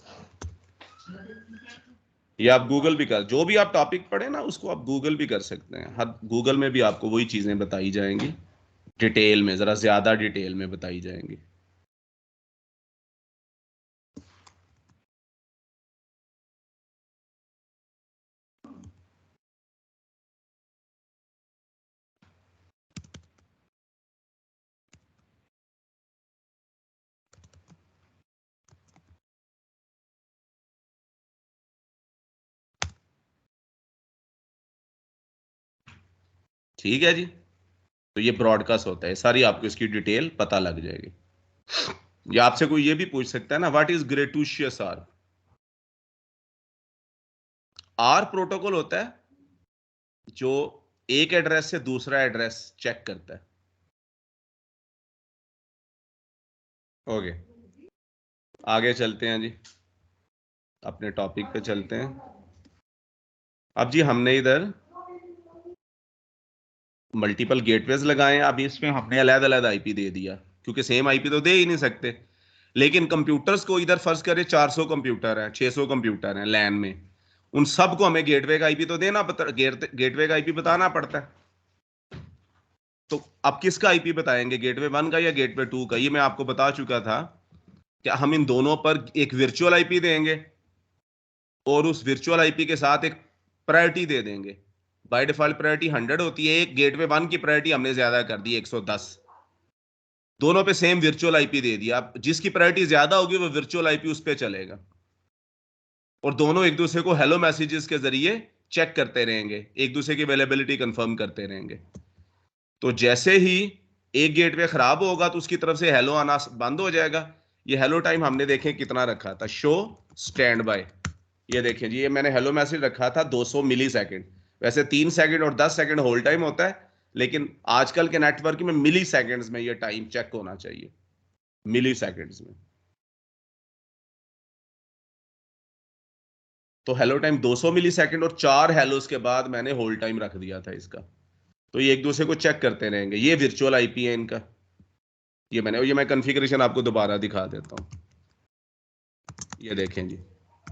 ये आप गूगल भी कर, जो भी आप टॉपिक पढ़े ना उसको आप गूगल भी कर सकते हैं। हर गूगल में भी आपको वही चीजें बताई जाएंगी, डिटेल में, जरा ज्यादा डिटेल में बताई जाएंगी। ठीक है जी, तो ये ब्रॉडकास्ट होता है, सारी आपको इसकी डिटेल पता लग जाएगी। या आपसे कोई ये भी पूछ सकता है ना, what is gratuitous ARP? ARP protocol होता है जो एक एड्रेस से दूसरा एड्रेस चेक करता है। ओके, आगे चलते हैं जी, अपने टॉपिक पे चलते हैं। अब जी हमने इधर मल्टीपल गेटवेज लगाए हैं। अब इसमें हमने अलग अलग आईपी दे दिया, क्योंकि सेम आईपी तो दे ही नहीं सकते। लेकिन कंप्यूटर्स को इधर फर्ज करें 400 कंप्यूटर हैं, 600 कंप्यूटर हैं लैन में, उन सबको हमें गेटवे का आईपी तो देना, गेटवे का आईपी बताना पड़ता है। तो अब किसका आईपी बताएंगे, गेटवे 1 का या गेटवे 2 का? ये मैं आपको बता चुका था कि हम इन दोनों पर एक वर्चुअल आईपी देंगे और उस वर्चुअल आईपी के साथ एक प्रायोरिटी दे देंगे। बाय डिफॉल्ट प्रायोरिटी 100 होती है, एक गेटवे 1 की प्रायोरिटी हमने ज्यादा कर दी 110। दोनों पे सेम वर्चुअल आईपी दे दिया। अब जिसकी प्रायोरिटी ज्यादा होगी वो वर्चुअल आईपी उस पे चलेगा, और दोनों एक दूसरे को हेलो मैसेजेस के जरिए चेक करते रहेंगे, एक दूसरे की अवेलेबिलिटी कंफर्म करते रहेंगे। तो जैसे ही एक गेटवे खराब होगा तो उसकी तरफ से हेलो आना बंद हो जाएगा। ये हेलो टाइम हमने देखें कितना रखा था, शो स्टैंड बाय। ये देखें जी, ये मैंने हेलो मैसेज रखा था 200 मिली सेकेंड। वैसे 3 सेकंड और 10 सेकंड होल्ड टाइम होता है, लेकिन आजकल के नेटवर्क में मिली सेकेंड्स में ये टाइम चेक होना चाहिए, मिली सेकेंड्स में। तो हेलो टाइम 200 मिली सेकेंड और 4 हेलोस के बाद मैंने होल्ड टाइम रख दिया था इसका। तो ये एक दूसरे को चेक करते रहेंगे। ये वर्चुअल आईपी है इनका। ये मैं कॉन्फ़िगरेशन आपको दोबारा दिखा देता हूं। ये देखें जी,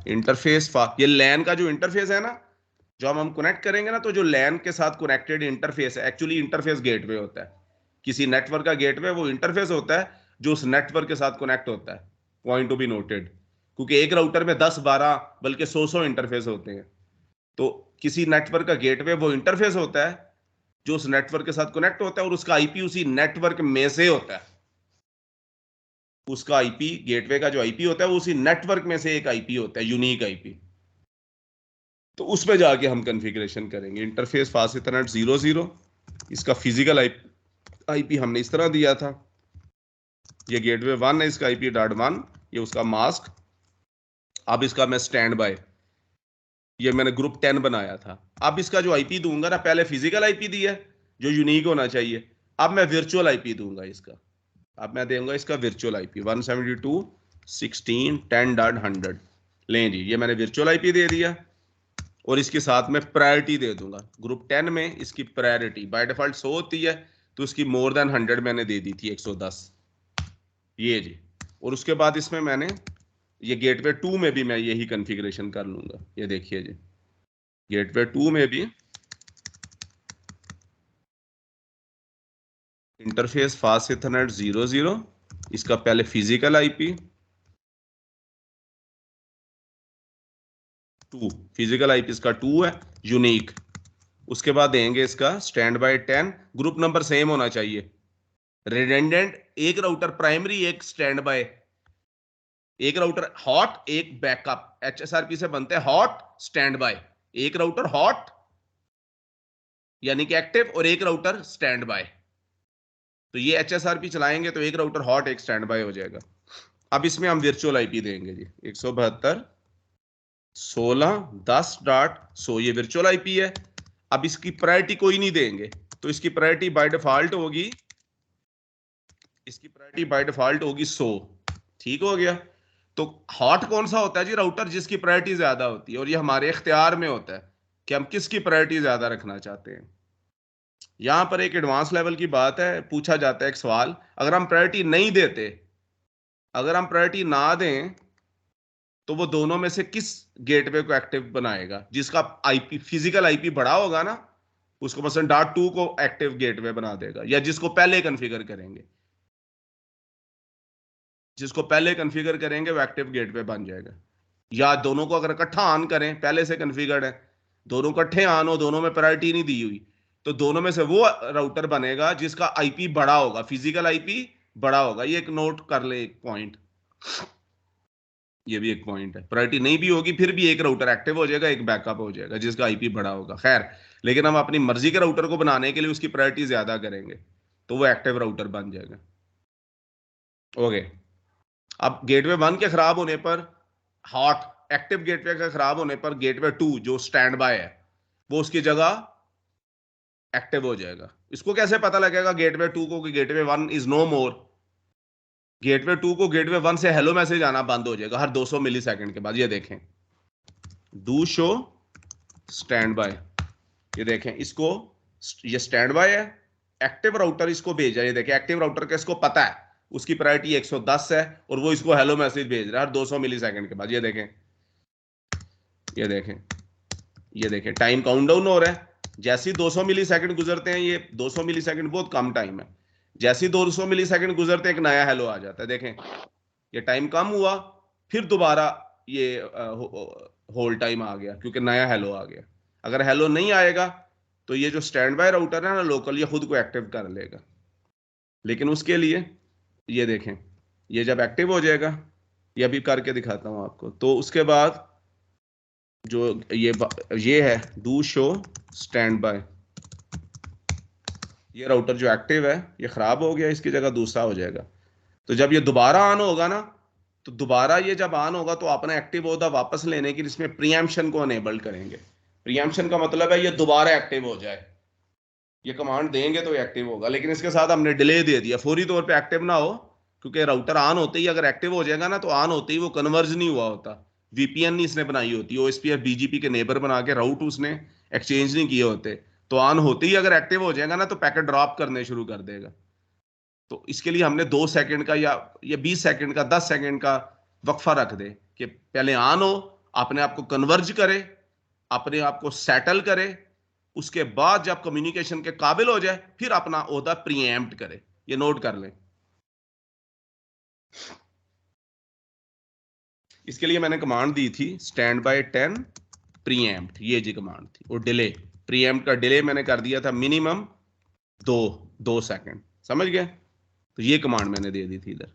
इंटरफेस ये लैन का जो इंटरफेस है ना, जो हम कनेक्ट करेंगे ना, तो जो लैन के साथ कनेक्टेड इंटरफेस है, एक्चुअली इंटरफेस गेटवे होता है। किसी नेटवर्क का गेटवे वो इंटरफेस होता है जो उस नेटवर्क के साथ कनेक्ट होता है। पॉइंट टू बी नोटेड, क्योंकि एक राउटर में 10, 12 बल्कि 100 इंटरफेस होते हैं। तो किसी नेटवर्क का गेटवे वो इंटरफेस होता है जो उस नेटवर्क के साथ कनेक्ट होता है, और उसका आईपी उसी नेटवर्क में से होता है। उसका आईपी, गेटवे का जो आईपी होता है वो उसी नेटवर्क में से एक आईपी होता है, यूनिक आईपी। तो उसमें जाके हम कॉन्फ़िगरेशन करेंगे। इंटरफेस फास्ट इथरनेट 00, इसका फिजिकल आईपी हमने इस तरह दिया था। ये गेटवे 1 है, इसका आईपी .1, ये उसका मास्क। अब इसका मैं स्टैंड बाय, ये मैंने ग्रुप 10 बनाया था। अब इसका जो आईपी दूंगा ना, पहले फिजिकल आईपी दिया जो यूनिक होना चाहिए, अब मैं वर्चुअल आईपी दूंगा इसका। अब मैं दूंगा इसका वर्चुअल आईपी 172.16.10.100, लें जी, ये मैंने वर्चुअल आईपी दे दिया और इसके साथ में प्रायोरिटी दे दूंगा। ग्रुप 10 में इसकी प्रायोरिटी बाय डिफॉल्ट 100 होती है, तो इसकी मोर देन 100 मैंने दे दी थी 110, ये जी। और उसके बाद इसमें मैंने ये गेटवे 2 में भी मैं यही कॉन्फ़िगरेशन कर लूंगा। ये देखिए जी, गेटवे 2 में भी इंटरफेस फास्ट इथरनेट 00, इसका पहले फिजिकल आईपी 2, फिजिकल आईपी इसका 2 है यूनिक। उसके बाद देंगे इसका stand by 10, group number same होना चाहिए। रिडंडेंट एक राउटर प्राइमरी, एक स्टैंड बाय, एक राउटर हॉट, एक बैकअप। एचएसआरपी से बनते हैं हॉट स्टैंड बाय, एक राउटर हॉट यानी कि एक्टिव और एक राउटर स्टैंड बाय। तो ये एचएसआरपी चलाएंगे तो एक राउटर हॉट एक स्टैंड बाय हो जाएगा। अब इसमें हम वर्चुअल आईपी देंगे जी 172.16.10.100, ये वर्चुअल आईपी है। अब इसकी प्रायोरिटी कोई नहीं देंगे, तो इसकी प्रायोरिटी बाय डिफॉल्ट होगी, इसकी प्रायोरिटी बाय डिफॉल्ट होगी 100। ठीक हो गया। तो हॉट कौन सा होता है जी? राउटर जिसकी प्रायोरिटी ज्यादा होती है, और ये हमारे इख्तियार में होता है कि हम किसकी प्रायोरिटी ज्यादा रखना चाहते हैं। यहां पर एक एडवांस लेवल की बात है, पूछा जाता है एक सवाल, अगर हम प्रायोरिटी नहीं देते, अगर हम प्रायोरिटी ना दें तो वो दोनों में से किस गेटवे को एक्टिव बनाएगा? जिसका आईपी फिजिकल आईपी बड़ा होगा ना, उसको मसलन .2 को एक्टिव गेटवे बना देगा, या जिसको पहले कॉन्फ़िगर करेंगे, जिसको पहले कॉन्फ़िगर करेंगे वो एक्टिव गेटवे बन जाएगा। या दोनों को अगर इकट्ठा ऑन करें, पहले से कॉन्फ़िगर्ड है, दोनों इकट्ठे ऑन हो, दोनों में प्रायोरिटी नहीं दी हुई, तो दोनों में से वो राउटर बनेगा जिसका आईपी बड़ा होगा, फिजिकल आईपी बड़ा होगा। ये एक नोट कर ले, एक पॉइंट, ये भी एक पॉइंट है। प्रायोरिटी नहीं भी होगी फिर भी एक राउटर एक्टिव हो जाएगा, एक बैकअप हो जाएगा जिसका आईपी बड़ा होगा। खैर, लेकिन हम अपनी मर्जी के राउटर को बनाने के लिए उसकी प्रायोरिटी ज्यादा करेंगे तो वो एक्टिव राउटर बन जाएगा। ओके। अब गेटवे 1 के खराब होने पर, हॉट एक्टिव गेटवे का खराब होने पर, गेटवे 2 जो स्टैंड बाय है वो उसकी जगह एक्टिव हो जाएगा। इसको कैसे पता लगेगा गेटवे 2 को कि gateway 1 is no more? Gateway 2 को गेटवे 1 से हेलो मैसेज आना बंद हो जाएगा हर 200 मिली सेकेंड के बाद। ये देखें, डू शो स्टैंड बाय, ये देखें, इसको, ये स्टैंड बाय है, एक्टिव राउटर इसको भेज रहा है। ये देखें, एक्टिव राउटर का इसको पता है उसकी प्रायोरिटी 110 है और वो इसको हेलो मैसेज भेज रहा है हर 200 मिली सेकेंड के बाद। ये देखें, ये देखें, ये देखें, टाइम काउंटडाउन हो रहा है। जैसे ही 200 मिली सेकेंड गुजरते हैं, ये 200 मिली सेकेंड बहुत कम टाइम है, जैसे ही 200 मिली सेकेंड गुजरते एक नया हेलो आ जाता है। देखें, ये टाइम कम हुआ, फिर दोबारा ये होल्ड टाइम आ गया क्योंकि नया हेलो आ गया। अगर हेलो नहीं आएगा तो ये जो स्टैंड बाय राउटर है ना लोकल, ये खुद को एक्टिव कर लेगा। लेकिन उसके लिए ये देखें, ये जब एक्टिव हो जाएगा, ये अभी करके दिखाता हूं आपको, तो उसके बाद जो ये है डू शो स्टैंड बाय, ये राउटर जो एक्टिव है ये खराब हो गया, इसकी जगह दूसरा हो जाएगा। तो जब ये दोबारा ऑन होगा ना, तो दोबारा ये जब ऑन होगा तो अपना एक्टिव ओहदा वापस लेने के लिए इसमें प्रीएम्पशन को अनेबल करेंगे। प्रीएम्पशन का मतलब है ये दोबारा एक्टिव हो जाए, ये कमांड देंगे तो एक्टिव होगा। लेकिन इसके साथ हमने डिले दे दिया, फौरी तौर पे एक्टिव ना हो, क्योंकि राउटर ऑन होते ही अगर एक्टिव हो जाएगा ना तो ऑन होते ही वो कन्वर्ज नहीं हुआ होता, वीपीएन नहीं इसने बनाई होती, ओएसपी और बीजीपी के नेबर बना के राउट उसने एक्सचेंज नहीं किए होते, तो ऑन होते ही अगर एक्टिव हो जाएगा ना तो पैकेट ड्रॉप करने शुरू कर देगा। तो इसके लिए हमने 2 सेकंड का या 20 सेकंड का 10 सेकंड का वक्फा रख दे कि पहले ऑन हो, अपने आप को कन्वर्ज करे, अपने आप को सेटल करे, उसके बाद जब कम्युनिकेशन के काबिल हो जाए फिर अपना ओहदा प्रीएम्प्ट करे। ये नोट कर लें। इसके लिए मैंने कमांड दी थी स्टैंड बाय 10 प्रीएम्प्ट, ये जी कमांड थी। और डिले, प्रीएम्प्ट का डिले मैंने कर दिया था मिनिमम 2 सेकंड, समझ गए? तो ये कमांड मैंने दे दी थी इधर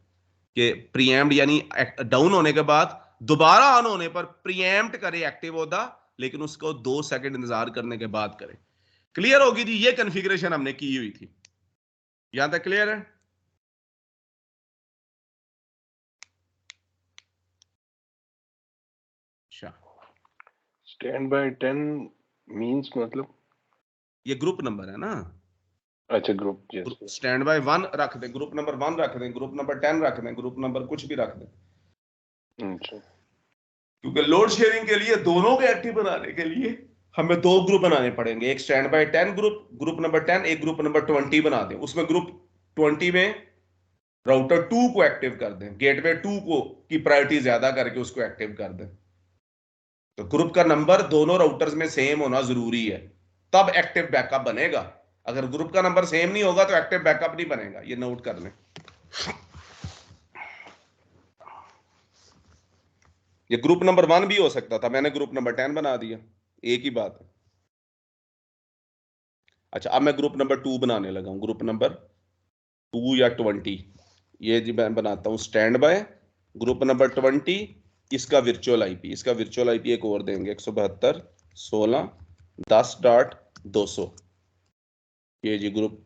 कि प्रीएम्प्ट यानी डाउन होने के बाद दोबारा ऑन होने पर प्रीएम्प्ट करे एक्टिव ओहदा, लेकिन उसको 2 सेकंड इंतजार करने के बाद करे। क्लियर होगी थी? ये कॉन्फ़िगरेशन हमने की हुई थी। यहां तक क्लियर है? अच्छा, स्टैंड बाय 10 मींस मतलब? ये ग्रुप नंबर है ना। अच्छा, ग्रुप, यस। स्टैंड बाय 1 रख दें, ग्रुप नंबर 1 रख दें, ग्रुप नंबर 10 रख दें, ग्रुप नंबर कुछ भी रख दें, अच्छा। क्योंकि लोड शेयरिंग के लिए दोनों को एक्टिव बनाने के लिए हमें दो ग्रुप बनाने पड़ेंगे, एक stand by 10 group, group number 10, एक ग्रुप नंबर 20 बना दें। उसमें ग्रुप 20 में राउटर 2 को एक्टिव कर दें, गेटवे 2 को की प्रायोरिटी ज्यादा करके उसको एक्टिव कर दें। तो ग्रुप का नंबर दोनों राउटर्स में सेम होना जरूरी है, तब एक्टिव बैकअप बनेगा। अगर ग्रुप का नंबर सेम नहीं होगा तो एक्टिव बैकअप नहीं बनेगा, ये नोट कर लें। ये ग्रुप नंबर 1 भी हो सकता था, मैंने ग्रुप नंबर 10 बना दिया, एक ही बात है। अच्छा, अब मैं ग्रुप नंबर 2 बनाने लगा हूं, ग्रुप नंबर 2 या 20। ये जी मैं बनाता हूं स्टैंड बाय ग्रुप नंबर 20, इसका वर्चुअल आईपी, एक और देंगे 172.16.10.200। ये जी ग्रुप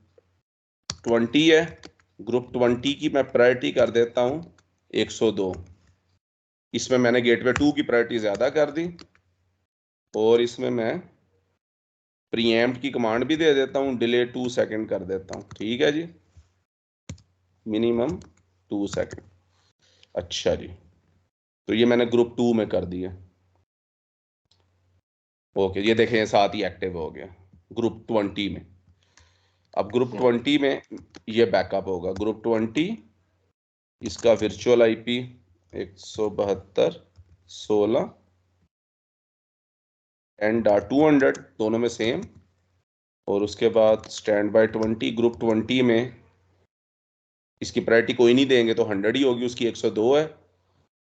20 है। ग्रुप 20 की मैं प्रायोरिटी कर देता हूं 102। इसमें मैंने गेटवे 2 की प्रायोरिटी ज्यादा कर दी, और इसमें मैं प्रीएम्प्ट की कमांड भी दे देता हूं, डिले 2 सेकंड कर देता हूं। ठीक है जी, मिनिमम 2 सेकंड। अच्छा जी, तो ये मैंने ग्रुप 2 में कर दिया। ओके, ये देखें साथ ही एक्टिव हो गया ग्रुप 20 में। अब ग्रुप 20 में ये बैकअप होगा, ग्रुप 20 इसका वर्चुअल आईपी 172.16.10.200 दोनों में सेम। और उसके बाद स्टैंड बाय 20 ग्रुप 20 में इसकी प्रायोरिटी कोई नहीं देंगे तो 100 ही होगी, उसकी 102 है।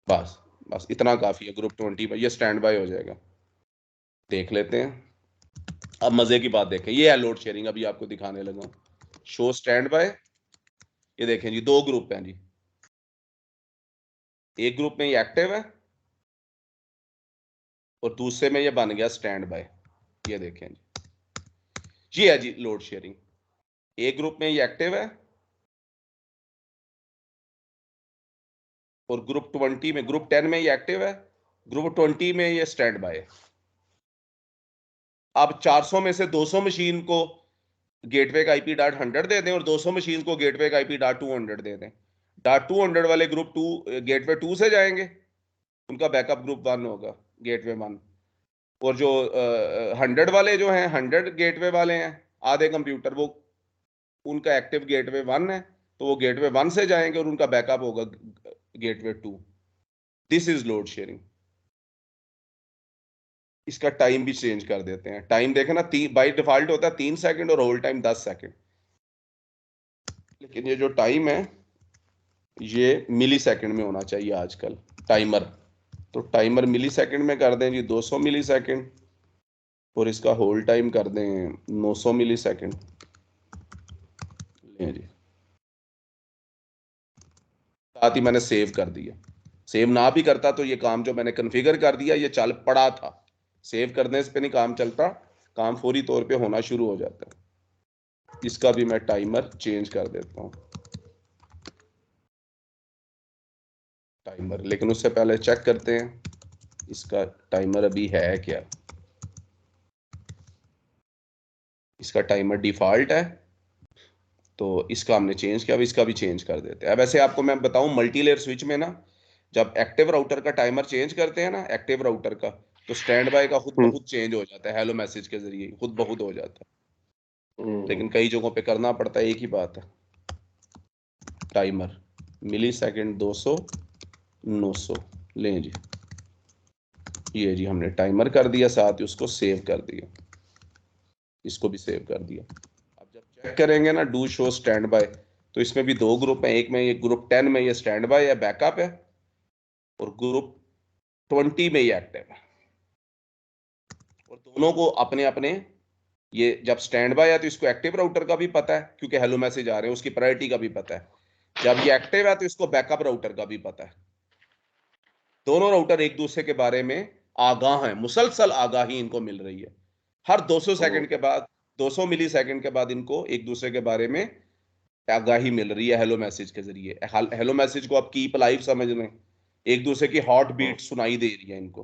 बस बस इतना काफी है ग्रुप 20 में, ये स्टैंड बाय हो जाएगा। देख लेते हैं। अब मजे की बात देखें, ये है लोड शेयरिंग, अभी आपको दिखाने लगा। शो स्टैंड बाय, ये देखें जी, दो ग्रुप हैं जी, एक ग्रुप में ये एक्टिव है और दूसरे में ये बन गया स्टैंड बाय। ये देखें जी, ये है जी लोड शेयरिंग। एक ग्रुप में ये एक्टिव है और ग्रुप 20 में, ग्रुप 10 में ये एक्टिव है, ग्रुप 20 में ये स्टैंड बाय है। अब 400 में से 200 मशीन को गेटवे का आईपी डॉट 100 दे दें और 200 मशीन को गेटवे का आईपी डॉट 200 दे दें। डॉट 200 वाले ग्रुप 2 गेटवे 2 से जाएंगे, उनका बैकअप ग्रुप 1 होगा, गेटवे 1। और जो 100 वाले जो हैं, 100 गेटवे वाले हैं आधे कंप्यूटर, वो उनका एक्टिव गेटवे 1 है, तो वो गेटवे 1 से जाएंगे और उनका बैकअप होगा gateway 2। This is load sharing. इसका टाइम भी चेंज कर देते हैं। टाइम देखें ना, बाई डिफॉल्ट होता है 3 सेकंड और होल्ड टाइम 10 सेकंड, लेकिन ये जो टाइम है ये मिली सेकंड में होना चाहिए आजकल टाइमर। तो टाइमर मिली सेकंड में कर दें जी 200 मिली सेकंड, और इसका होल्ड टाइम कर दें 900 मिली सेकंड। लें जी, साथ ही मैंने सेव कर दिया। सेव ना भी करता तो ये काम जो मैंने कॉन्फ़िगर कर दिया ये चल पड़ा था। सेव करने से पे नहीं काम चलता, काम फौरी तौर पे होना शुरू हो जाता है। इसका भी मैं टाइमर चेंज कर देता हूं, टाइमर। लेकिन उससे पहले चेक करते हैं इसका टाइमर अभी है क्या। इसका टाइमर डिफॉल्ट है, तो इसका हमने चेंज किया, अब इसका भी चेंज कर देते हैं। अब ऐसे आपको मैं बताऊं, मल्टी लेयर स्विच में ना, जब एक्टिव राउटर का टाइमर चेंज करते हैं ना, एक्टिव राउटर का, तो स्टैंड बाय का खुद बहुत चेंज हो जाता है, हेलो मैसेज के जरिए खुद बहुत हो जाता है। लेकिन कई जगहों पे करना पड़ता है। एक ही बात है, टाइमर मिली सेकेंड 200 900। लें जी, ये जी हमने टाइमर कर दिया, साथ ही उसको सेव कर दिया, इसको भी सेव कर दिया। अब जब चेक करेंगे ना डू शो स्टैंड बाय, तो इसमें भी दो ग्रुप हैं, एक में ये ग्रुप 10 में ये स्टैंड बाय या बैकअप है, और ग्रुप 20 में ये एक्टिव है। और दोनों को अपने अपने, ये जब स्टैंड बाय है तो इसको एक्टिव राउटर का भी पता है क्योंकि हेलो मैसेज आ रहे हैं, उसकी प्रायोरिटी का भी पता है। जब ये एक्टिव है तो इसको बैकअप राउटर का भी पता है। दोनों राउटर एक दूसरे के बारे में आगाह हैं, मुसलसल आगाही इनको मिल रही है। हर 200 सेकंड के बाद, 200 मिली सेकंड के बाद इनको एक दूसरे के बारे में आगाही मिल रही है हेलो मैसेज के जरिए। हेलो मैसेज को आप कीप लाइव समझ लें, एक दूसरे की हॉट बीट सुनाई दे रही है इनको।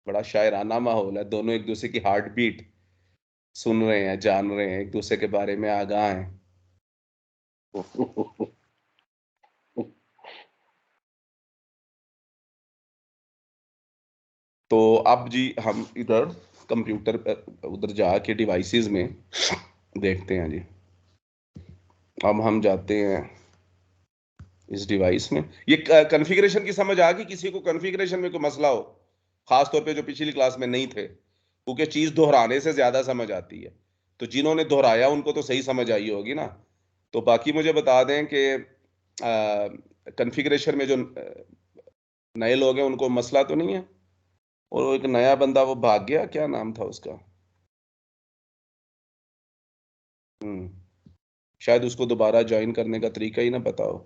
बड़ा शायराना माहौल है, दोनों एक दूसरे की हार्ट बीट सुन रहे हैं, जान रहे हैं, एक दूसरे के बारे में आगाह हैं। तो अब जी हम इधर कंप्यूटर पर उधर जाके डिवाइसेस में देखते हैं जी। अब हम जाते हैं इस डिवाइस में। ये कॉन्फ़िगरेशन की समझ आ गई? किसी को कॉन्फ़िगरेशन में कोई मसला हो, खास तौर पे जो पिछली क्लास में नहीं थे, क्योंकि चीज दोहराने से ज्यादा समझ आती है। तो जिन्होंने दोहराया उनको तो सही समझ आई होगी ना। तो बाकी मुझे बता दें कि कॉन्फ़िगरेशन में जो नए लोग हैं उनको मसला तो नहीं है। और वो एक नया बंदा वो भाग गया, क्या नाम था उसका? शायद उसको दोबारा ज्वाइन करने का तरीका ही ना पता हो।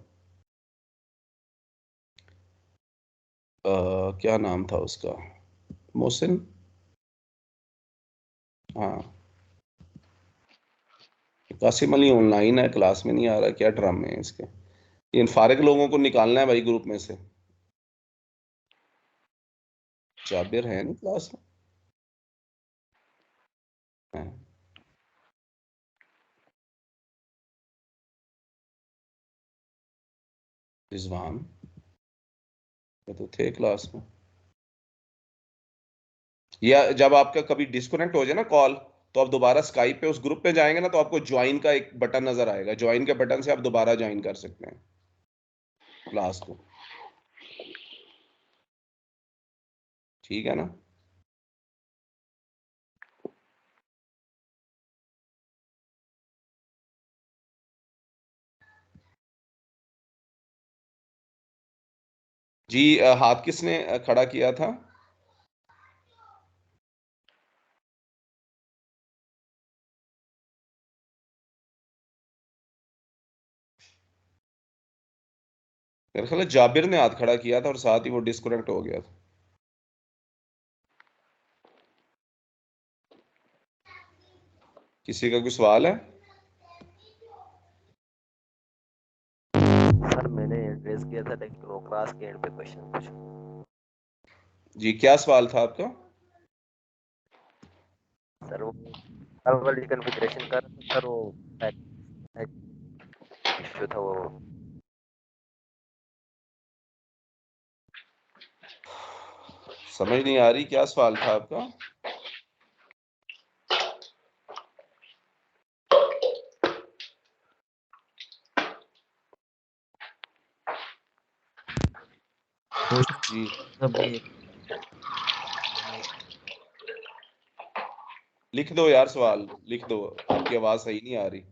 क्या नाम था उसका? मोहसिन? हाँ, कासिम अली ऑनलाइन है, क्लास में नहीं आ रहा, क्या ड्रामे हैं इसके। इन फारिग लोगों को निकालना है भाई ग्रुप में से। जाबिर है नहीं क्लास में? है। रिजवान, ये तो थे क्लास में। या जब आपका कभी डिस्कनेक्ट हो जाए ना कॉल, तो आप दोबारा स्काइप पे उस ग्रुप पे जाएंगे ना, तो आपको ज्वाइन का एक बटन नजर आएगा। ज्वाइन के बटन से आप दोबारा ज्वाइन कर सकते हैं क्लास को। ठीक है ना? जी हाथ किसने खड़ा किया था? मेरे ख्याल है जाबिर ने हाथ खड़ा किया था और साथ ही वो डिस्कनेक्ट हो गया था। किसी का कोई सवाल है? सर मैंने एड्रेस किया था लेकिन वो क्लास के एंड पे क्वेश्चन पूछा। जी क्या सवाल था आपका? सर वो सर्वर की कॉन्फ़िगरेशन कर सर वो इशू था वो। समझ नहीं आ रही, क्या सवाल था आपका? जी लिख दो यार, सवाल लिख दो, आपकी आवाज सही नहीं आ रही।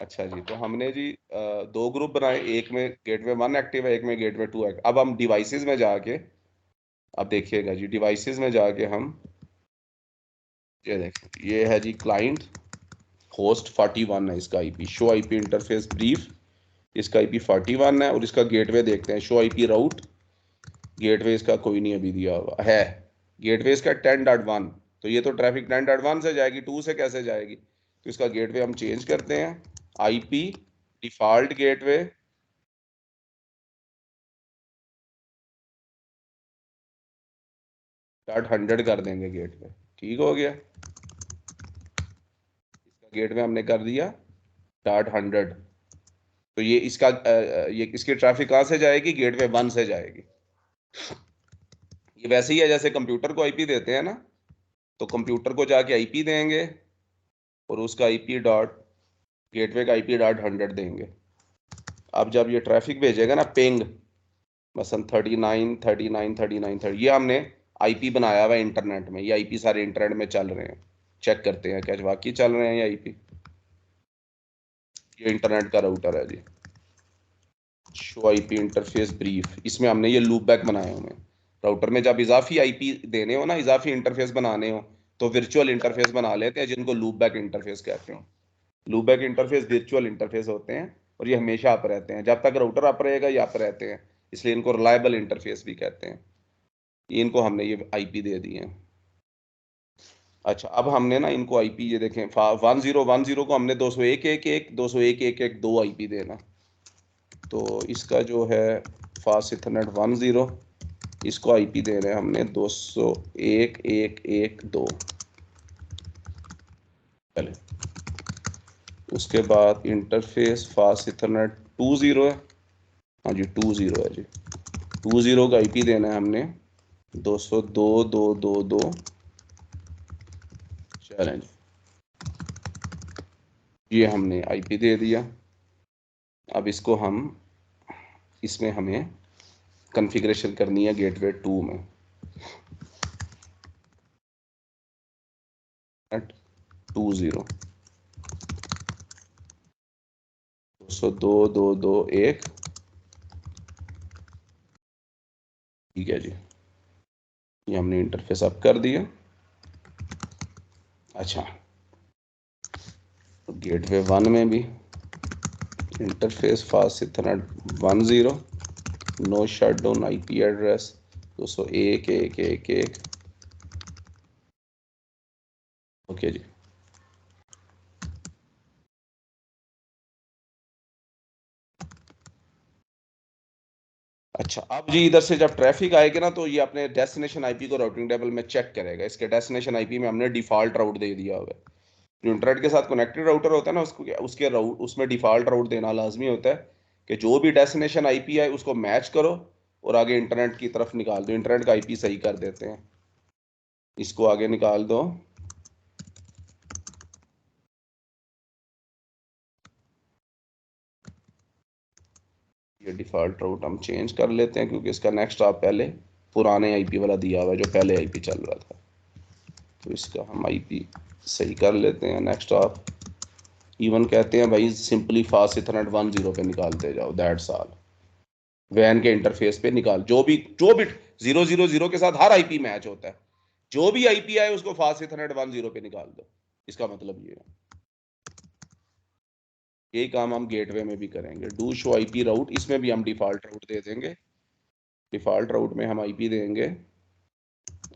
अच्छा जी, तो हमने जी दो ग्रुप बनाए, एक में गेटवे 1 एक्टिव है, एक में गेटवे 2 एक्टिव। अब हम डिवाइसेस में जाके, अब देखिएगा जी, डिवाइसेस में जाके हम ये देखें, ये है जी क्लाइंट, होस्ट 41 है इसका IP, show IP interface brief, इसका आईपी 41 है। और इसका गेटवे देखते हैं, शो आईपी राउट, गेटवे इसका कोई नहीं अभी दिया हुआ है। गेटवे इसका 10.1, तो ये तो ट्रैफिक 10.1 से जाएगी, 2 से कैसे जाएगी? तो इसका गेटवे हम चेंज करते हैं, आईपी डिफॉल्ट गेटवे .100 कर देंगे गेटवे। ठीक हो गया, इसका गेटवे हमने कर दिया .100। तो ये इसका ये इसकी ट्रैफिक कहाँ से जाएगी? गेटवे 1 से जाएगी। ये वैसे ही है जैसे कंप्यूटर को आईपी देते हैं ना, तो कंप्यूटर को जाके आईपी देंगे और उसका आईपी डॉट, गेटवे का आईपी .100 देंगे। अब जब ये ट्रैफिक भेजेगा ना, पिंग मसलन 39 39 39 30, ये हमने आईपी बनाया हुआ है इंटरनेट में, ये आईपी सारे इंटरनेट में चल रहे हैं। चेक करते हैं क्या वाकई चल रहे हैं ये आईपी। ये इंटरनेट का राउटर है जी, शो आईपी इंटरफेस ब्रीफ, इसमें हमने ये लूप बैक बनाए हुए हैं। राउटर में जब इजाफी आईपी देने हो ना, इजाफी इंटरफेस बनाने हो, तो वर्चुअल इंटरफेस बना लेते हैं जिनको लूप बैक इंटरफेस कहते हैं। Loop back interface virtual interface होते हैं और ये हमेशा अप रहते हैं, जब तक राउटर अप रहेगा ये अप रहते हैं, इसलिए इनको रिलायबल इंटरफेस भी कहते हैं। इनको हमने ये आईपी दे दिए हैं। अच्छा, अब हमने ना इनको आईपी, ये देखें 1010 को हमने 201.1.1 201.1.1 दो आईपी देना। तो इसका जो है फास्ट इथरनेट 10 इसको आईपी दे रहे हैं हमने 201.1.1.2। पहले उसके बाद इंटरफेस फास्ट इथरनेट 20 है। हाँ जी 20 है जी। 20 का आईपी देना है हमने 202.2.2.2। चलें, ये हमने आईपी दे दिया। अब इसको हम इसमें हमें कॉन्फ़िगरेशन करनी है गेटवे 2 में। 202.2.2.1। ठीक है जी, ये हमने इंटरफेस अप कर दिया। अच्छा, तो गेटवे 1 में भी interface fast Ethernet 10, no shutdown IP address 201.1.1.1। Okay जी। अच्छा, अब जी इधर से जब ट्रैफिक आएगा ना तो ये अपने डेस्टिनेशन आईपी को राउटिंग टेबल में चेक करेगा। इसके डेस्टिनेशन आईपी में हमने डिफॉल्ट राउट दे दिया हुआ है। जो इंटरनेट के साथ कनेक्टेड राउटर होता है ना, उसके राउट उसमें डिफॉल्ट राउट देना लाजमी होता है कि जो भी डेस्टिनेशन आईपी है उसको मैच करो और आगे इंटरनेट की तरफ निकाल दो। इंटरनेट का आईपी सही कर देते हैं, इसको आगे निकाल दो। ये डिफॉल्ट राउट हम चेंज कर लेते हैं क्योंकि इसका नेक्स्ट आप पहले पुराने आईपी वाला दिया हुआ है जो पहले आईपी चल रहा था, तो इसका हम आईपी सही कर लेते हैं। नेक्स्ट आप इवन कहते हैं भाई सिंपली फास्ट इथरनेट 10 पे निकालते जाओ, दैट्स ऑल। वैन के इंटरफेस पे निकाल जो भी 000 के साथ हर आईपी मैच होता है। जो भी आईपी आए उसको फास्ट इथरनेट 10 पे निकाल दो। इसका मतलब ये है। यही काम हम गेटवे में भी करेंगे। डू शो आईपी राउट, इसमें भी हम डिफॉल्ट राउट दे देंगे। डिफॉल्ट राउट में हम आईपी देंगे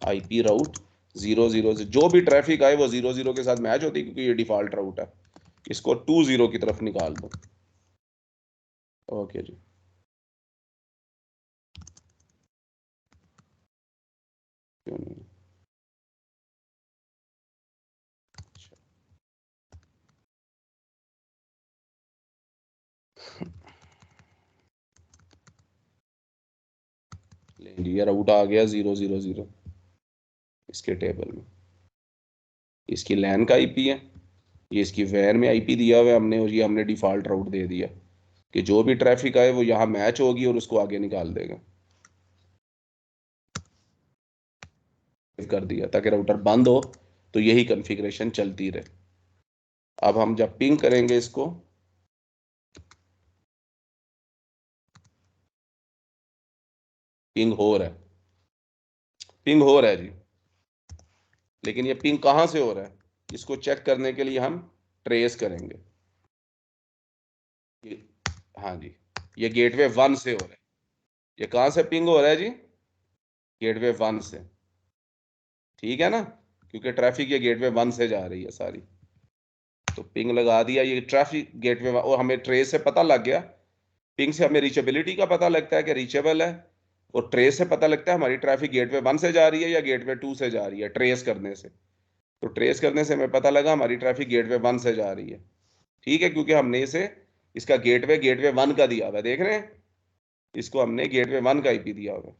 आईपी राउट 00 से जो भी ट्रैफिक आए वो 00 के साथ मैच होती है क्योंकि ये डिफॉल्ट राउट है। इसको 20 की तरफ निकाल दो। ओके जी। क्यों नहीं? ये राउट आ गया 000 इसके टेबल में। इसकी लैन का आईपी है, ये इसकी वैन में आईपी दिया हुआ है हमने, और ये हमने डिफॉल्ट राउट दे दिया कि जो भी ट्रैफिक आए वो यहाँ मैच होगी और उसको आगे निकाल देगा। कर दिया ताकि राउटर बंद हो तो यही कॉन्फ़िगरेशन चलती रहे। अब हम जब पिंग करेंगे इसको, पिंग हो रहा है, पिंग हो रहा है जी, लेकिन ये पिंग कहां से हो रहा है इसको चेक करने के लिए हम ट्रेस करेंगे। हाँ जी, ये गेटवे 1 से हो रहा है। ये कहां से पिंग हो रहा है जी? गेटवे 1 से। ठीक है ना, क्योंकि ट्रैफिक ये गेटवे 1 से जा रही है सारी। तो पिंग लगा दिया, ये ट्रैफिक गेटवे, और हमें ट्रेस से पता लग गया। पिंग से हमें रीचेबिलिटी का पता लगता है कि रीचेबल है, और ट्रेस से पता लगता है हमारी ट्रैफिक गेटवे 1 से जा रही है या गेटवे 2 से जा रही है। ट्रेस करने से, तो ट्रेस करने से हमें पता लगा हमारी ट्रैफिक गेटवे 1 से जा रही है। ठीक है, क्योंकि हमने इसे इसका गेटवे 1 का दिया हुआ है, देख रहे हैं, इसको हमने गेटवे 1 का आईपी दिया हुआ है।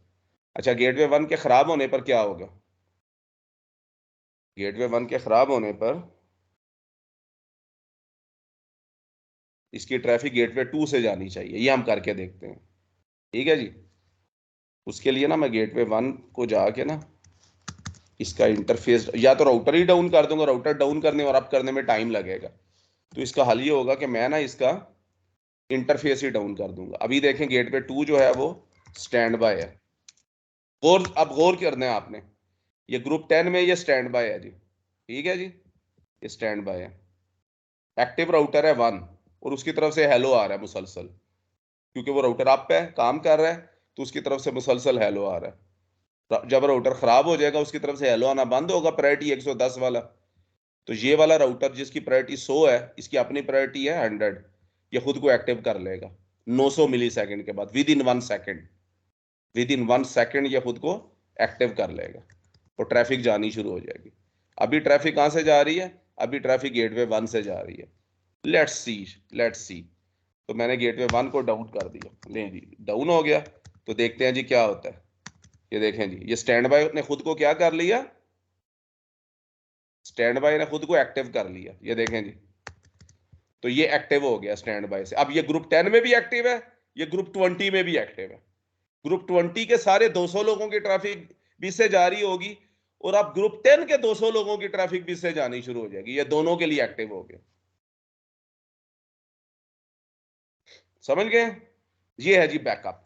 अच्छा, गेटवे 1 के खराब होने पर क्या होगा? गेटवे 1 के खराब होने पर इसकी ट्रैफिक गेटवे 2 से जानी चाहिए। ये हम करके देखते हैं। ठीक है जी। उसके लिए ना मैं गेटवे 1 को जाके ना इसका इंटरफेस, या तो राउटर ही डाउन कर दूंगा, राउटर डाउन करने और अप करने में टाइम लगेगा, तो इसका हल ये होगा कि मैं ना इसका इंटरफेस ही डाउन कर दूंगा। अभी देखें गेटवे 2 जो है वो स्टैंड बाय है। अब गौर करना है आपने, ये ग्रुप 10 में ये स्टैंड बाय है जी। ठीक है जी, ये स्टैंड बाय है। एक्टिव राउटर है 1 और उसकी तरफ से हेलो आ रहा है मुसलसल, क्योंकि वो राउटर अप है, काम कर रहा है, तो उसकी तरफ से मुसलसल हेलो आ रहा है। जब राउटर खराब हो जाएगा उसकी तरफ से हेलो आना बंद होगा, प्रायोरिटी 110 वाला। तो ये वाला राउटर जिसकी प्रायोरिटी 100 है, इसकी अपनी प्रायोरिटी है 100, ये खुद को एक्टिव कर लेगा 900 मिली सेकेंड के बाद, with in 1 second. With in 1 second ये खुद को एक्टिव कर लेगा और ट्रैफिक जानी शुरू हो जाएगी। अभी ट्रैफिक कहाँ से जा रही है? अभी ट्रैफिक गेटवे 1 से जा रही है। Let's see. तो मैंने गेटवे 1 को डाउन कर दिया, ले जी डाउन हो गया। तो देखते हैं जी क्या होता है। ये देखें जी, ये स्टैंड बाय ने खुद को क्या कर लिया, स्टैंड बाय ने खुद को एक्टिव कर लिया। ये देखें जी, तो ये एक्टिव हो गया स्टैंड बाय से। अब ये ग्रुप 10 में भी एक्टिव है, ये ग्रुप 20 में भी एक्टिव है। ग्रुप 20 के सारे 200 लोगों की ट्रैफिक भी से जारी होगी और अब ग्रुप 10 के 200 लोगों की ट्रैफिक भी से जानी शुरू हो जाएगी। ये दोनों के लिए एक्टिव हो गया। समझ गए? ये है जी बैकअप।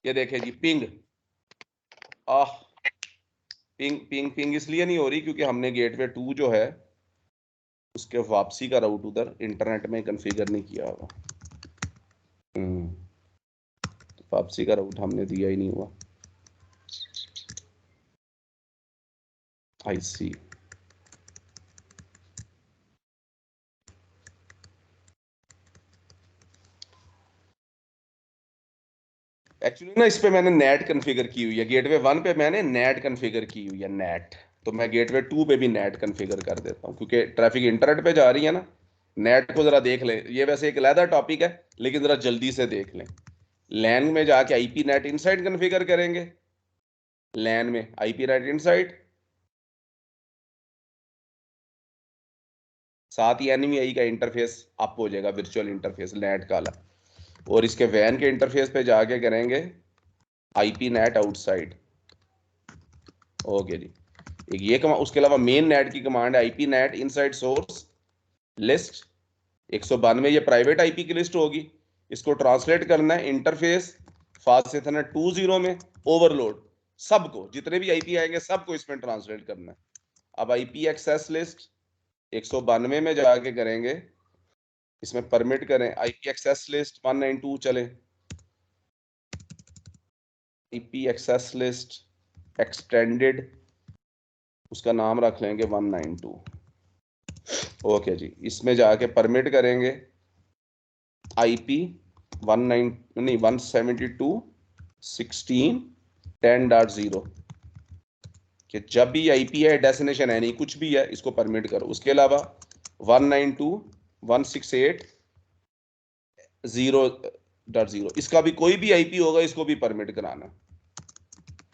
ये देखें जी पिंग, पिंग इसलिए नहीं हो रही क्योंकि हमने गेटवे 2 जो है उसके वापसी का राउट उधर इंटरनेट में कॉन्फ़िगर नहीं किया होगा। तो वापसी का राउट हमने दिया ही नहीं हुआ। आई सी। एक्चुअली ना इस पे मैंने नेट कॉन्फ़िगर की हुई है। गेटवे 1 पे मैंने नेट कॉन्फ़िगर की हुई है, नेट। तो मैं गेटवे 2 पे भी नेट कॉन्फ़िगर कर देता हूँ क्योंकि ट्रैफिक इंटरनेट पे जा रही है ना। नेट को जरा देख लें, ये वैसे एक अलग टॉपिक है लेकिन जरा जल्दी से देख लें। लैन में जाके आईपी नेट इनसाइड कॉन्फ़िगर करेंगे, लैन में आईपी नेट इनसाइड, साथ ही एनवीआई का इंटरफेस अप हो जाएगा, वर्चुअल इंटरफेस नेट का अलग। और इसके वैन के इंटरफेस पे जाके करेंगे आईपी नेट आउटसाइड। ओके जी, एक ये कमांड। उसके अलावा मेन नेट की कमांड है IP net inside source list 192। ये प्राइवेट आईपी की लिस्ट होगी। इसको ट्रांसलेट करना है इंटरफेस फास्ट इथरनेट 20 में ओवरलोड, सबको जितने भी आईपी आएंगे सबको इसमें ट्रांसलेट करना है। अब आईपी एक्सेस लिस्ट 192 में जाके करेंगे, इसमें परमिट करें आईपी एक्सेस लिस्ट 192 चले। आईपी एक्सेस लिस्ट एक्सटेंडेड, उसका नाम रख लेंगे 192। ओके जी, इसमें जाके परमिट करेंगे आईपी 172.16.10.0 कि जब भी आईपी है डेस्टिनेशन है नहीं कुछ भी है इसको परमिट करो। उसके अलावा 192.168.0.0 इसका भी कोई भी आईपी होगा इसको भी परमिट कराना।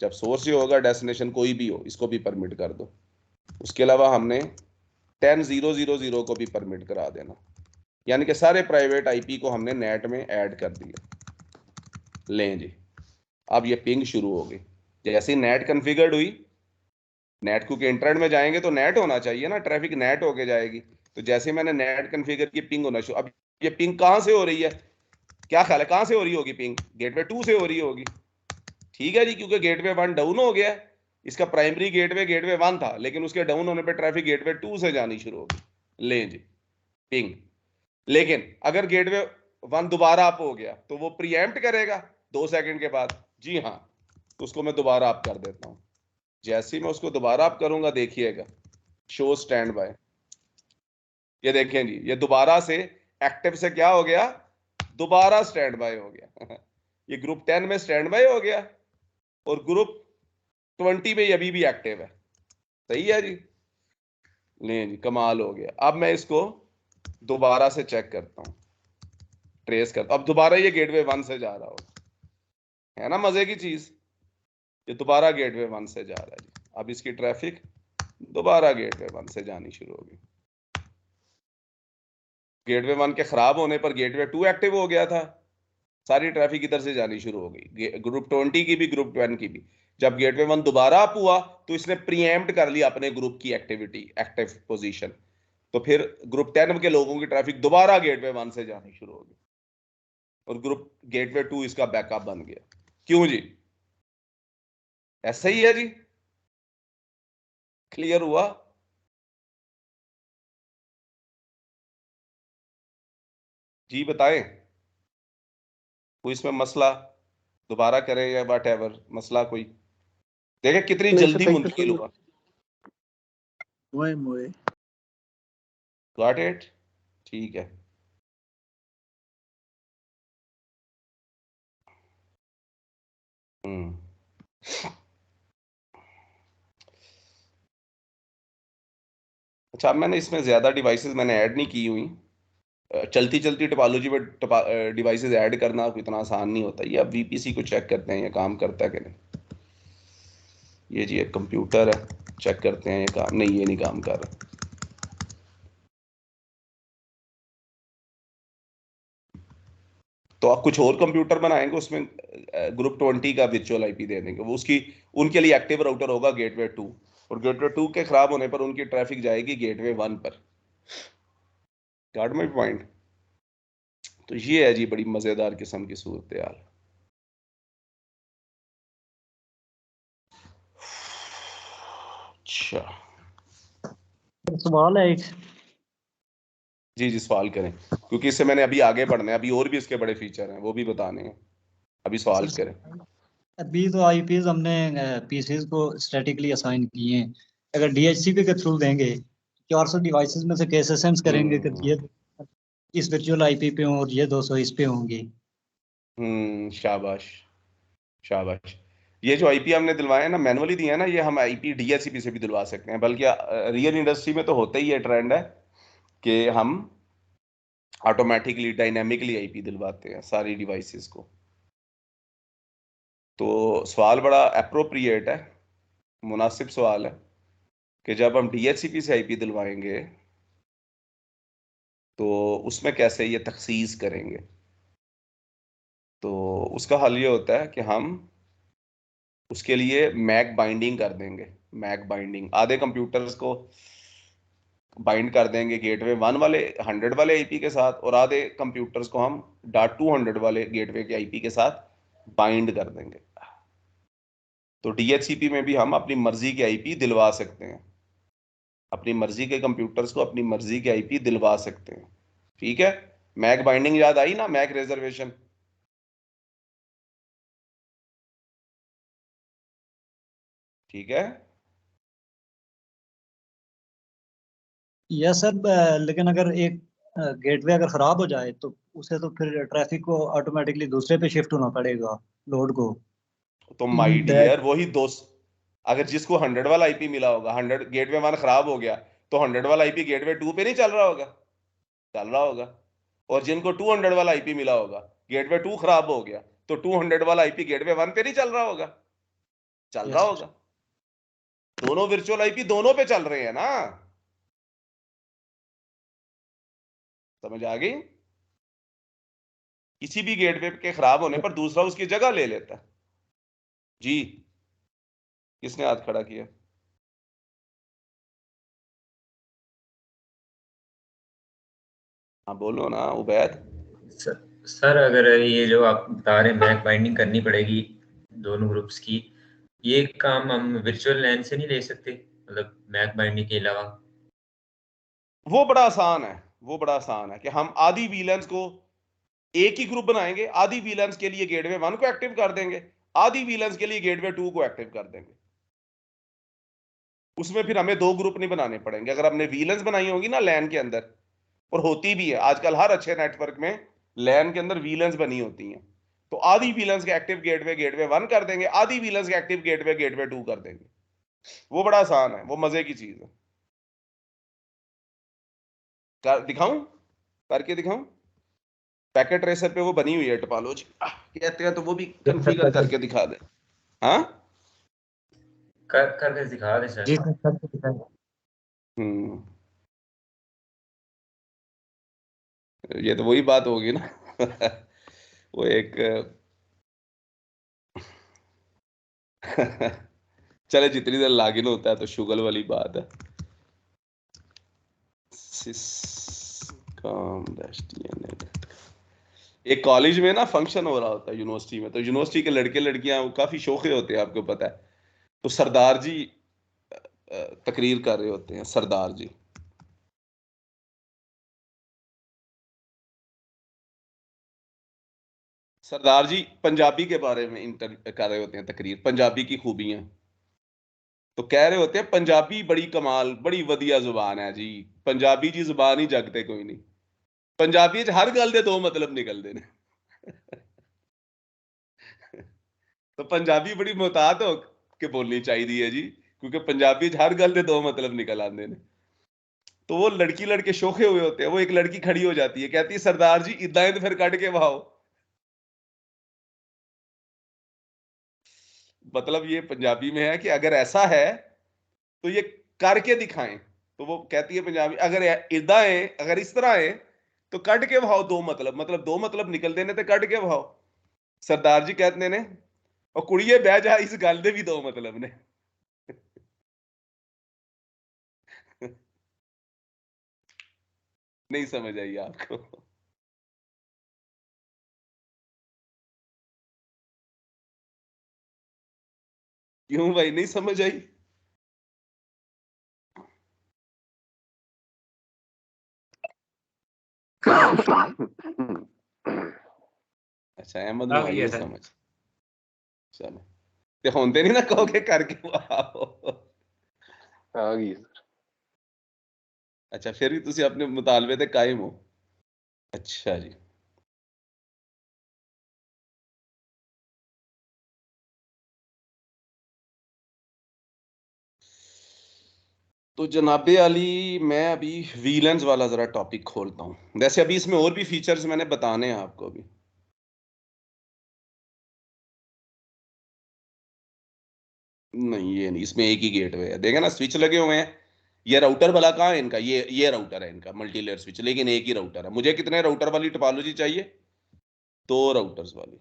जब सोर्स ही होगा डेस्टिनेशन कोई भी हो इसको भी परमिट कर दो। उसके अलावा हमने 10.0.0.0 को भी परमिट करा देना, यानी कि सारे प्राइवेट आईपी को हमने नेट में ऐड कर दिया। लें जी, अब ये पिंग शुरू हो गई। जैसे ही नेट कॉन्फ़िगर्ड हुई, नेट क्योंकि इंटरनेट में जाएंगे तो नेट होना चाहिए ना, ट्रैफिक नेट होके जाएगी। तो जैसे मैंने नेट कॉन्फ़िगर की पिंग होना शुरू। अब ये पिंग कहां से हो रही है, क्या ख्याल है कहां से हो रही होगी पिंग? गेटवे 2 से हो रही होगी, ठीक है जी, क्योंकि गेटवे 1 डाउन हो गया। इसका प्राइमरी गेटवे 1 था लेकिन उसके डाउन होने पे ट्रैफिक गेटवे 2 से जानी शुरू होगी। ले जी पिंग। लेकिन अगर गेटवे 1 दोबारा अप हो गया तो वो प्रीएम्प्ट करेगा 2 सेकंड के बाद। जी हाँ, तो उसको मैं दोबारा अप कर देता हूं। जैसे ही मैं उसको दोबारा अप करूंगा देखिएगा शो स्टैंड बाय। ये देखें जी, ये दोबारा से एक्टिव से क्या हो गया, दोबारा स्टैंड बाय हो गया। ये ग्रुप 10 में स्टैंड बाय हो गया और ग्रुप 20 में अभी भी एक्टिव है। सही है जी, नहीं जी कमाल हो गया। अब मैं इसको दोबारा से चेक करता हूं, ट्रेस करता हूं। अब दोबारा ये गेटवे 1 से जा रहा हो, है ना मजे की चीज। ये दोबारा गेटवे 1 से जा रहा है जी। अब इसकी ट्रैफिक दोबारा गेटवे 1 से जानी शुरू होगी। गेटवे 1 के खराब होने पर गेटवे 2 एक्टिव हो गया था, सारी ट्रैफिक इधर से जानी शुरू हो गई, ग्रुप 20 की भी ग्रुप 10 की भी। जब गेटवे 1 दोबारा अप हुआ तो इसने प्रीएम्प्ट कर लिया अपने ग्रुप की एक्टिविटी, एक्टिव पोजीशन। तो फिर ग्रुप 10 के लोगों की ट्रैफिक दोबारा गेटवे 1 से जानी शुरू हो गई और ग्रुप गेटवे 2 इसका बैकअप बन गया। क्यों जी? ऐसा ही है जी, क्लियर हुआ? जी बताएं, कोई इसमें मसला? दोबारा करें या वट एवर मसला कोई? देखें कितनी जल्दी मुंतकिल हुआ। Got it? ठीक है। अच्छा, अब मैंने इसमें ज्यादा डिवाइसेस मैंने ऐड नहीं की हुई। चलती चलती टोपोलॉजी में डिवाइसेस ऐड करना कोई इतना आसान नहीं होता। ये अब वीपीसी को चेक करते हैं ये काम करता है कि नहीं। ये जी एक कंप्यूटर है, चेक करते हैं ये काम, नहीं ये नहीं काम कर रहा। तो आप कुछ और कंप्यूटर बनाएंगे उसमें ग्रुप 20 का वर्चुअल आईपी दे देंगे, वो उसकी उनके लिए एक्टिव राउटर होगा गेटवे 2, और गेटवे 2 के खराब होने पर उनकी ट्रैफिक जाएगी गेटवे 1 पर। गार्ड में पॉइंट। तो ये है जी बड़ी मजेदार किस्म की सूरत हाल। अच्छा सवाल है एक। जी जी सवाल करें, क्योंकि इससे मैंने अभी आगे बढ़ना है, अभी और भी इसके बड़े फीचर हैं वो भी बताने हैं। अभी सवाल सर करें। अभी तो आईपीज हमने पीसीज को स्टैटिकली असाइन किए हैं, अगर डीएचसीपी के थ्रू देंगे 400 डिवाइसेस में से कैसे सेंस करेंगे कि ये इस वर्चुअल आईपी पे हों और ये 200 इस पे होंगे। शाबाश शाबाश। ये जो आईपी हमने दिलवाए हैं ना, मैनुअली दिए हैं ना, ये हम आईपी डीएचसीपी से भी दिलवा सकते हैं। बल्कि रियल इंडस्ट्री में तो होता ही ये ट्रेंड है कि हम ऑटोमेटिकली डायनेमिकली आईपी दिलवाते हैं सारी डिवाइसेस को। तो सवाल बड़ा अप्रोप्रिएट है, मुनासिब सवाल है कि जब हम डीएचसीपी से आईपी दिलवाएंगे तो उसमें कैसे ये तखसीस करेंगे। तो उसका हल ये होता है कि हम उसके लिए मैक बाइंडिंग कर देंगे। मैक बाइंडिंग, आधे कंप्यूटर्स को बाइंड कर देंगे गेटवे 1 वाले 100 वाले आईपी के साथ, और आधे कंप्यूटर्स को हम डॉट 200 वाले गेटवे के आईपी के साथ बाइंड कर देंगे। तो डीएचसीपी में भी हम अपनी मर्जी के आईपी दिलवा सकते हैं, अपनी मर्जी के कंप्यूटर्स को अपनी मर्जी के आईपी दिलवा सकते हैं। ठीक है, मैक बाइंडिंग याद आई ना, मैक रिजर्वेशन। ठीक है, यस सर, लेकिन अगर एक गेटवे अगर खराब हो जाए तो उसे तो फिर ट्रैफिक को ऑटोमेटिकली दूसरे पे शिफ्ट होना पड़ेगा, लोड को। तो माई दैट डियर वही दोस्त, अगर जिसको 100 वाला आईपी मिला होगा, 100 गेटवे 1 खराब हो गया तो 100 वाला आईपी गेटवे 2 पे नहीं चल रहा होगा, चल रहा होगा। और जिनको 200 वाला आईपी मिला होगा, गेटवे 2 खराब हो गया तो 200 वाला आईपी गेटवे 1 पे नहीं चल रहा होगा, चल रहा यस होगा। दोनों वर्चुअल आईपी दोनों पे चल रहे हैं ना, समझ आ गई। किसी भी गेटवे के खराब होने पर दूसरा उसकी जगह ले लेता है। जी, किसने हाथ खड़ा किया? हाँ बोलो ना उबैद। सर अगर ये जो आप बता रहे हैं मैक बाइंडिंग करनी पड़ेगी दोनों ग्रुप्स की, ये काम हम वर्चुअल लैन से नहीं ले सकते, मतलब मैक बाइंडिंग के अलावा? वो बड़ा आसान है, वो बड़ा आसान है कि हम आधी वीलैंस को एक ही ग्रुप बनाएंगे, आधी वीलैंस के लिए गेटवे 1 को एक्टिव कर देंगे, आधी वीलैंस के लिए गेटवे 2 को एक्टिव कर देंगे। उसमें फिर हमें दो ग्रुप नहीं बनाने पड़ेंगे। अगर हमने वीलैंस बनाई होगी ना लैन के अंदर, और होती भी है आजकल हर अच्छे नेटवर्क में लैन के अंदर वीलैंस बनी होती हैं, तो आधी वीलैंस के एक्टिव गेटवे गेटवे 1 कर देंगे, आधी वीलैंस के एक्टिव गेटवे गेटवे 2 कर देंगे। वो बड़ा आसान है, वो मजे की चीज है। दिखाऊं, करके दिखाऊं? पैकेट ट्रेसर पे वो बनी हुई है टोपोलॉजी, कहते हैं, तो वो भी कॉन्फ़िगर करके दिखा दे। हाँ करके दिखा दे सर। जी सर। हम्म, ये तो वही बात होगी ना वो एक चले जितनी देर लॉगिन होता है तो शुगल वाली बात है। एक कॉलेज में ना फंक्शन हो रहा होता है यूनिवर्सिटी में, तो यूनिवर्सिटी के लड़के लड़कियां काफी शौके होते हैं, आपको पता है। तो सरदार जी तकरीर कर रहे होते हैं, सरदार जी। सरदार जी पंजाबी के बारे में कर रहे होते हैं तकरीर, पंजाबी की खूबियां। तो कह रहे होते हैं पंजाबी बड़ी कमाल बड़ी वधिया जुबान है जी, पंजाबी जी जुबान ही जगते कोई नहीं। पंजाबी च हर गल दे दो मतलब निकलते हैं तो पंजाबी बड़ी मुहतात हो के बोलनी चाहिए जी, क्योंकि पंजाबी हर गल दे दो मतलब निकल आते ने। तो वो लड़की लड़के शोखे हुए होते हैं, वो एक लड़की खड़ी हो जाती है, कहती है सरदार जी इदा है तो फिर कट के बहाओ। मतलब ये पंजाबी में है कि अगर ऐसा है तो ये करके दिखाएं। तो वो कहती है पंजाबी अगर इदा है, अगर इस तरह है तो कट के बहाओ दो मतलब दो मतलब निकल देने ते कट के बहाओ। सरदार जी कहते ने और कुड़िए बह जा इस गल दे भी दो मतलब ने। नहीं समझ आई आपको? क्यों भाई नहीं समझ आई? अच्छा अहमद नु आई है समझ। चलो ते होंदे नहीं ना कहोगे करके आओ। आ गई सर। अच्छा फिर भी तुसी अपने मुतालबे ते कायम हो। अच्छा जी। तो जनाबे अली मैं अभी वीलेंस वाला जरा टॉपिक खोलता हूँ। वैसे अभी इसमें और भी फीचर्स मैंने बताने हैं आपको अभी। नहीं ये नहीं, इसमें एक ही गेटवे है, देखे ना स्विच लगे हुए हैं। ये राउटर वाला कहाँ है इनका? ये राउटर है इनका मल्टी लेयर स्विच, लेकिन एक ही राउटर है। मुझे कितने राउटर वाली टोपोलॉजी चाहिए? 2 राउटर्स वाली।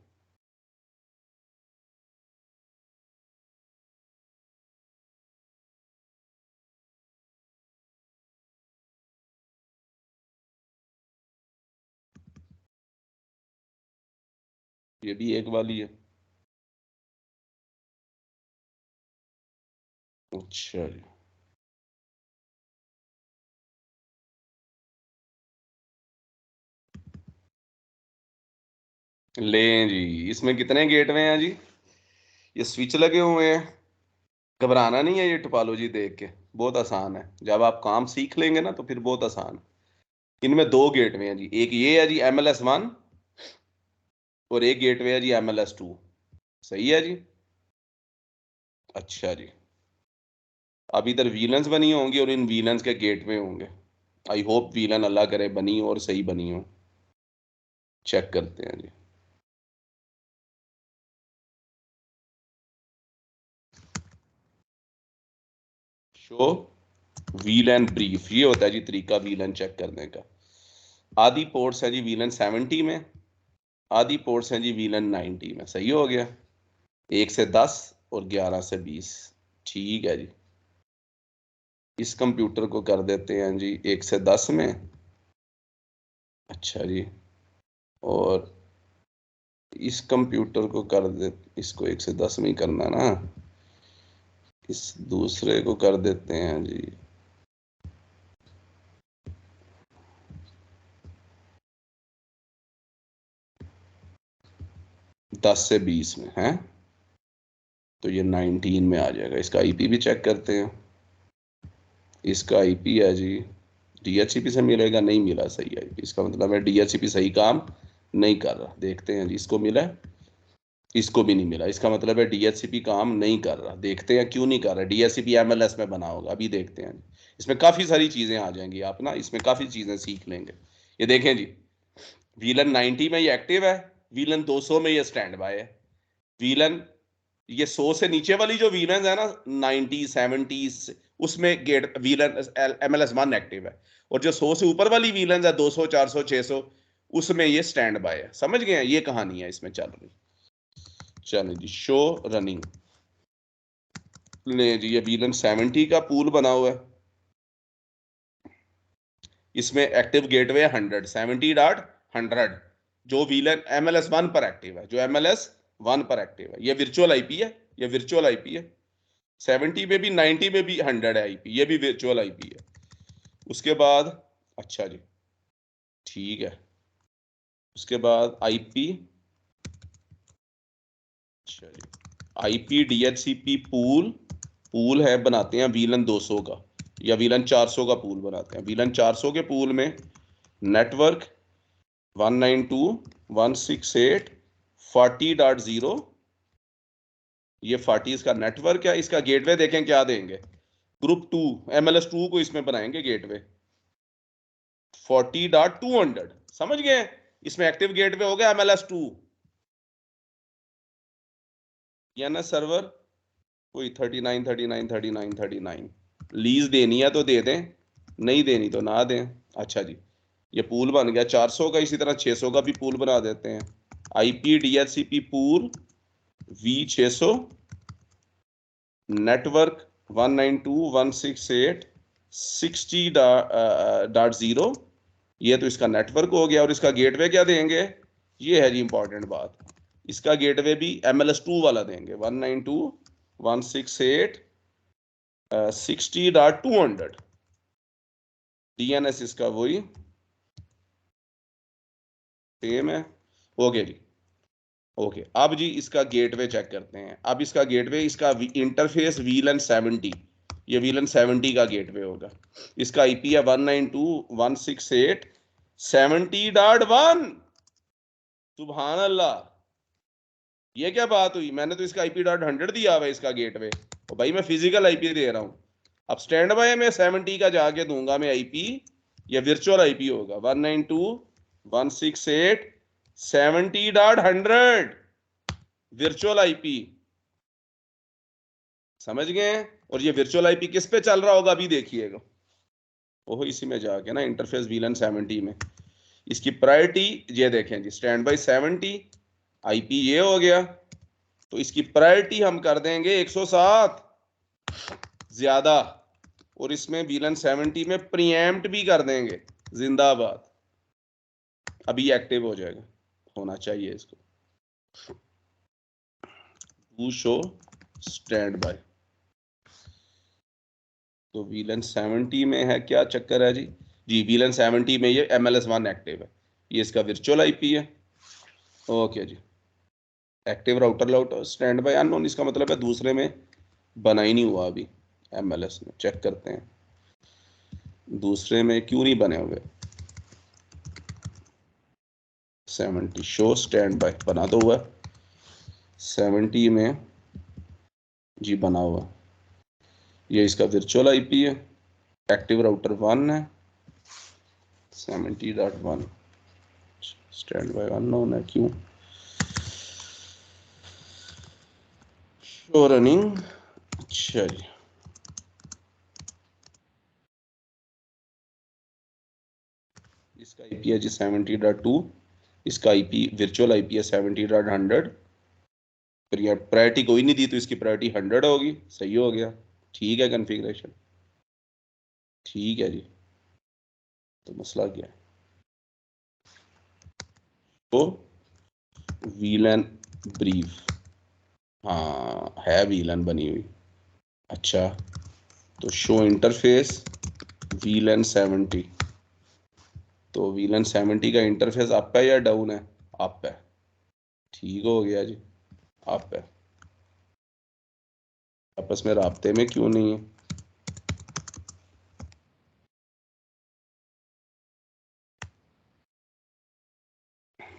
ये भी एक वाली है। अच्छा जी। लें जी, इसमें कितने गेटवे हैं जी? ये स्विच लगे हुए हैं। घबराना नहीं है ये टोपोलॉजी देख के, बहुत आसान है। जब आप काम सीख लेंगे ना तो फिर बहुत आसान है। इनमें 2 गेटवे हैं जी, एक ये है जी MLS1 और एक गेटवे है जी MLS2। सही है जी। अच्छा जी। अब इधर वीलेंस बनी होंगी और इन वीलेंस के गेटवे होंगे। आई होप वीलन अल्लाह करे बनी हो और सही बनी हो। चेक करते हैं जी। शो वीलन ब्रीफ, ये होता है जी तरीका वीलन चेक करने का। आधी पोर्ट्स है जी वीलन 70 में, आधी पोर्ट्स हैं जी वीलन 90 में। सही हो गया। 1 से 10 और 11 से 20। ठीक है जी। इस कंप्यूटर को कर देते हैं जी 1 से 10 में। अच्छा जी। और इस कंप्यूटर को कर दे, इसको 1 से 10 में ही करना ना। इस दूसरे को कर देते हैं जी 10 से 20 में है, तो ये 19 में आ जाएगा। इसका आईपी भी चेक करते हैं। इसका आईपी है जी, डीएचसीपी से मिलेगा, नहीं मिला सही आईपी। इसका मतलब है डीएचसीपी सही काम नहीं कर रहा। देखते हैं जी, इसको मिला, इसको भी नहीं मिला। इसका मतलब है डीएचसीपी काम नहीं कर रहा। देखते हैं क्यों नहीं कर रहा। डीएचसीपी एमएलएस में बना होगा, अभी देखते हैं। इसमें काफ़ी सारी चीज़ें आ जाएंगी, आप ना इसमें काफ़ी चीज़ें सीख लेंगे। ये देखें जी, वीलन 90 में ये एक्टिव है, वीलन 200 में ये स्टैंड बाय है। वीलन ये 100 से नीचे वाली जो वीलन है ना 90 70 उसमें गेट वीलन MLS1 एक्टिव है। और जो 100 से ऊपर वाली वीलन है 200 400 600 उसमें ये स्टैंड बाय है। समझ गए हैं? ये कहानी है इसमें चल रही। चलो जी, शो रनिंग ले जी। ये वीलन 70 का पूल बना हुआ है। इसमें एक्टिव गेटवे 100 70.100 जो वीलन MLS1 पर एक्टिव है, जो MLS1 पर एक्टिव है। ये वर्चुअल आईपी है, ये वर्चुअल आईपी है। 70 में भी 90 में भी 100 है आईपी, ये भी वर्चुअल आईपी है। उसके बाद अच्छा जी ठीक है। उसके बाद आईपी, अच्छा जी आईपी DHCP पूल है, बनाते हैं वीलन 200 का या वीलन 400 का पूल बनाते हैं। वीलन 400 के पूल में नेटवर्क 192.168.40.0 ये 40 इसका नेटवर्क है। इसका गेटवे देखें क्या देंगे, ग्रुप 2 MLS2 को इसमें बनाएंगे गेटवे 40.200, समझ गए। इसमें एक्टिव गेटवे हो गया MLS2। DNS सर्वर कोई 39 39 39 39 लीज देनी है तो दे दें, नहीं देनी तो ना दें। अच्छा जी, ये पूल बन गया 400 का। इसी तरह 600 का भी पूल बना देते हैं। IP DHCP pool V600 network 192.168.60.0। ये तो इसका नेटवर्क हो गया। और इसका गेटवे क्या देंगे, ये है जी इंपॉर्टेंट बात, इसका गेटवे भी MLS2 वाला देंगे 192.168.60.200। DNS इसका वही सेम है। ओके जी, ओके। अब जी इसका गेटवे चेक करते हैं। अब इसका गेटवे, इसका इंटरफेस VLAN 70, ये VLAN 70 का गेटवे होगा। इसका IP है 192.168.70.1। सुभान अल्लाह, ये क्या बात हुई, मैंने तो इसका IP.100 दिया हुआ है इसका गेटवे। तो भाई मैं फिजिकल IP दे रहा हूं। अब स्टैंड बाय में 70 का जाके दूंगा मैं IP, ये वर्चुअल IP होगा 192.168.70.100 वर्चुअल IP, समझ गए। और ये वर्चुअल IP किस पे चल रहा होगा अभी देखिएगा, ओहो इसी में जाके ना इंटरफेस VLAN 70 में। इसकी प्रायोरिटी ये देखें जी, स्टैंड बाय 70 IP ये हो गया, तो इसकी प्रायोरिटी हम कर देंगे 107 ज्यादा, और इसमें VLAN 70 में प्रीएम्प्ट भी कर देंगे जिंदाबाद। अभी एक्टिव हो जाएगा, होना चाहिए इसको टू शो स्टैंड बाय। तो VLAN 70 में है, क्या चक्कर है जी, VLAN 70 में ये MLS1 एक्टिव है, ये इसका वर्चुअल IP है। ओके जी, active router standby unknown, इसका मतलब है दूसरे में बना ही नहीं हुआ अभी। MLS में चेक करते हैं दूसरे में क्यों नहीं बने हुए। 70 शो स्टैंड बाय बना तो हुआ 70 में जी, बना हुआ। ये इसका वर्चुअल IP है, एक्टिव राउटर 1 है 70.1, स्टैंड बाय अननोन है क्यों, शो रनिंग। अच्छा जी, इसका IP है जी 70.2, इसका IP वर्चुअल IP है 70.100। फिर यार प्रायोरिटी कोई नहीं दी तो इसकी प्रायोरिटी 100 होगी, सही हो गया, ठीक है कॉन्फ़िगरेशन, ठीक है जी। तो मसला क्या है, तो VLAN ब्रीफ, हाँ है VLAN बनी हुई। अच्छा, तो शो इंटरफेस VLAN 70, तो VLAN 70 का इंटरफेस अप है या डाउन है, अप है, ठीक हो गया जी, अप है। आपस में राब्ते में क्यों नहीं है,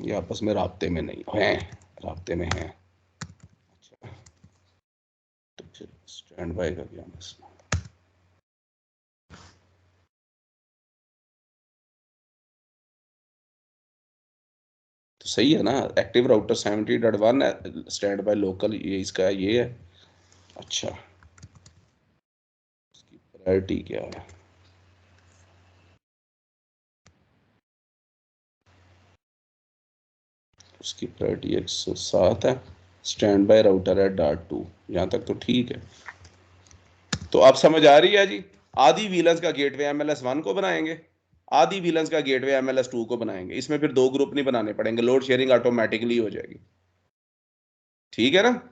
ये आपस में राब्ते में नहीं है, राब्ते में है। अच्छा, तो फिर स्टैंड बाय का क्या मसला, तो सही है ना, एक्टिव राउटर 70.1 है, स्टैंड बाय लोकल ये इसका ये है। अच्छा, इसकी प्रायोरिटी क्या है, उसकी प्रायोरिटी 107 है, स्टैंड बाय राउटर है .2, यहाँ तक तो ठीक है। तो आप समझ आ रही है जी, आधी VLANs का गेटवे MLS1 को बनाएंगे, आधी VLANs का गेटवे MLS2 को बनाएंगे। इसमें फिर दो ग्रुप नहीं बनाने पड़ेंगे, लोड शेयरिंग ऑटोमेटिकली हो जाएगी, ठीक है ना।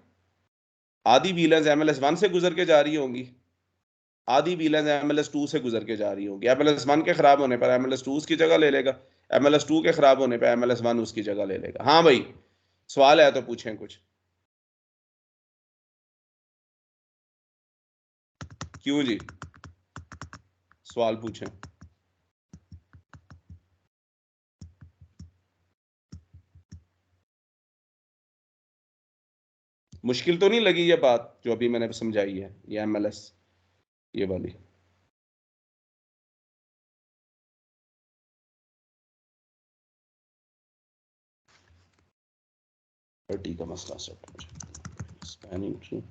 आधी VLANs MLS1 से गुजर के जा रही होंगी, आधी VLANs MLS2 से गुजर के जा रही होगी। MLS1 के खराब होने पर MLS2 उसकी जगह ले लेगा, MLS2 के खराब होने पर MLS1 उसकी जगह ले लेगा। हाँ भाई, सवाल है तो पूछें कुछ, क्यों जी, सवाल पूछें। मुश्किल तो नहीं लगी ये बात जो अभी मैंने समझाई है, ये MLS ये वाली? टी का मसला सेट स्पैनिंग ट्री,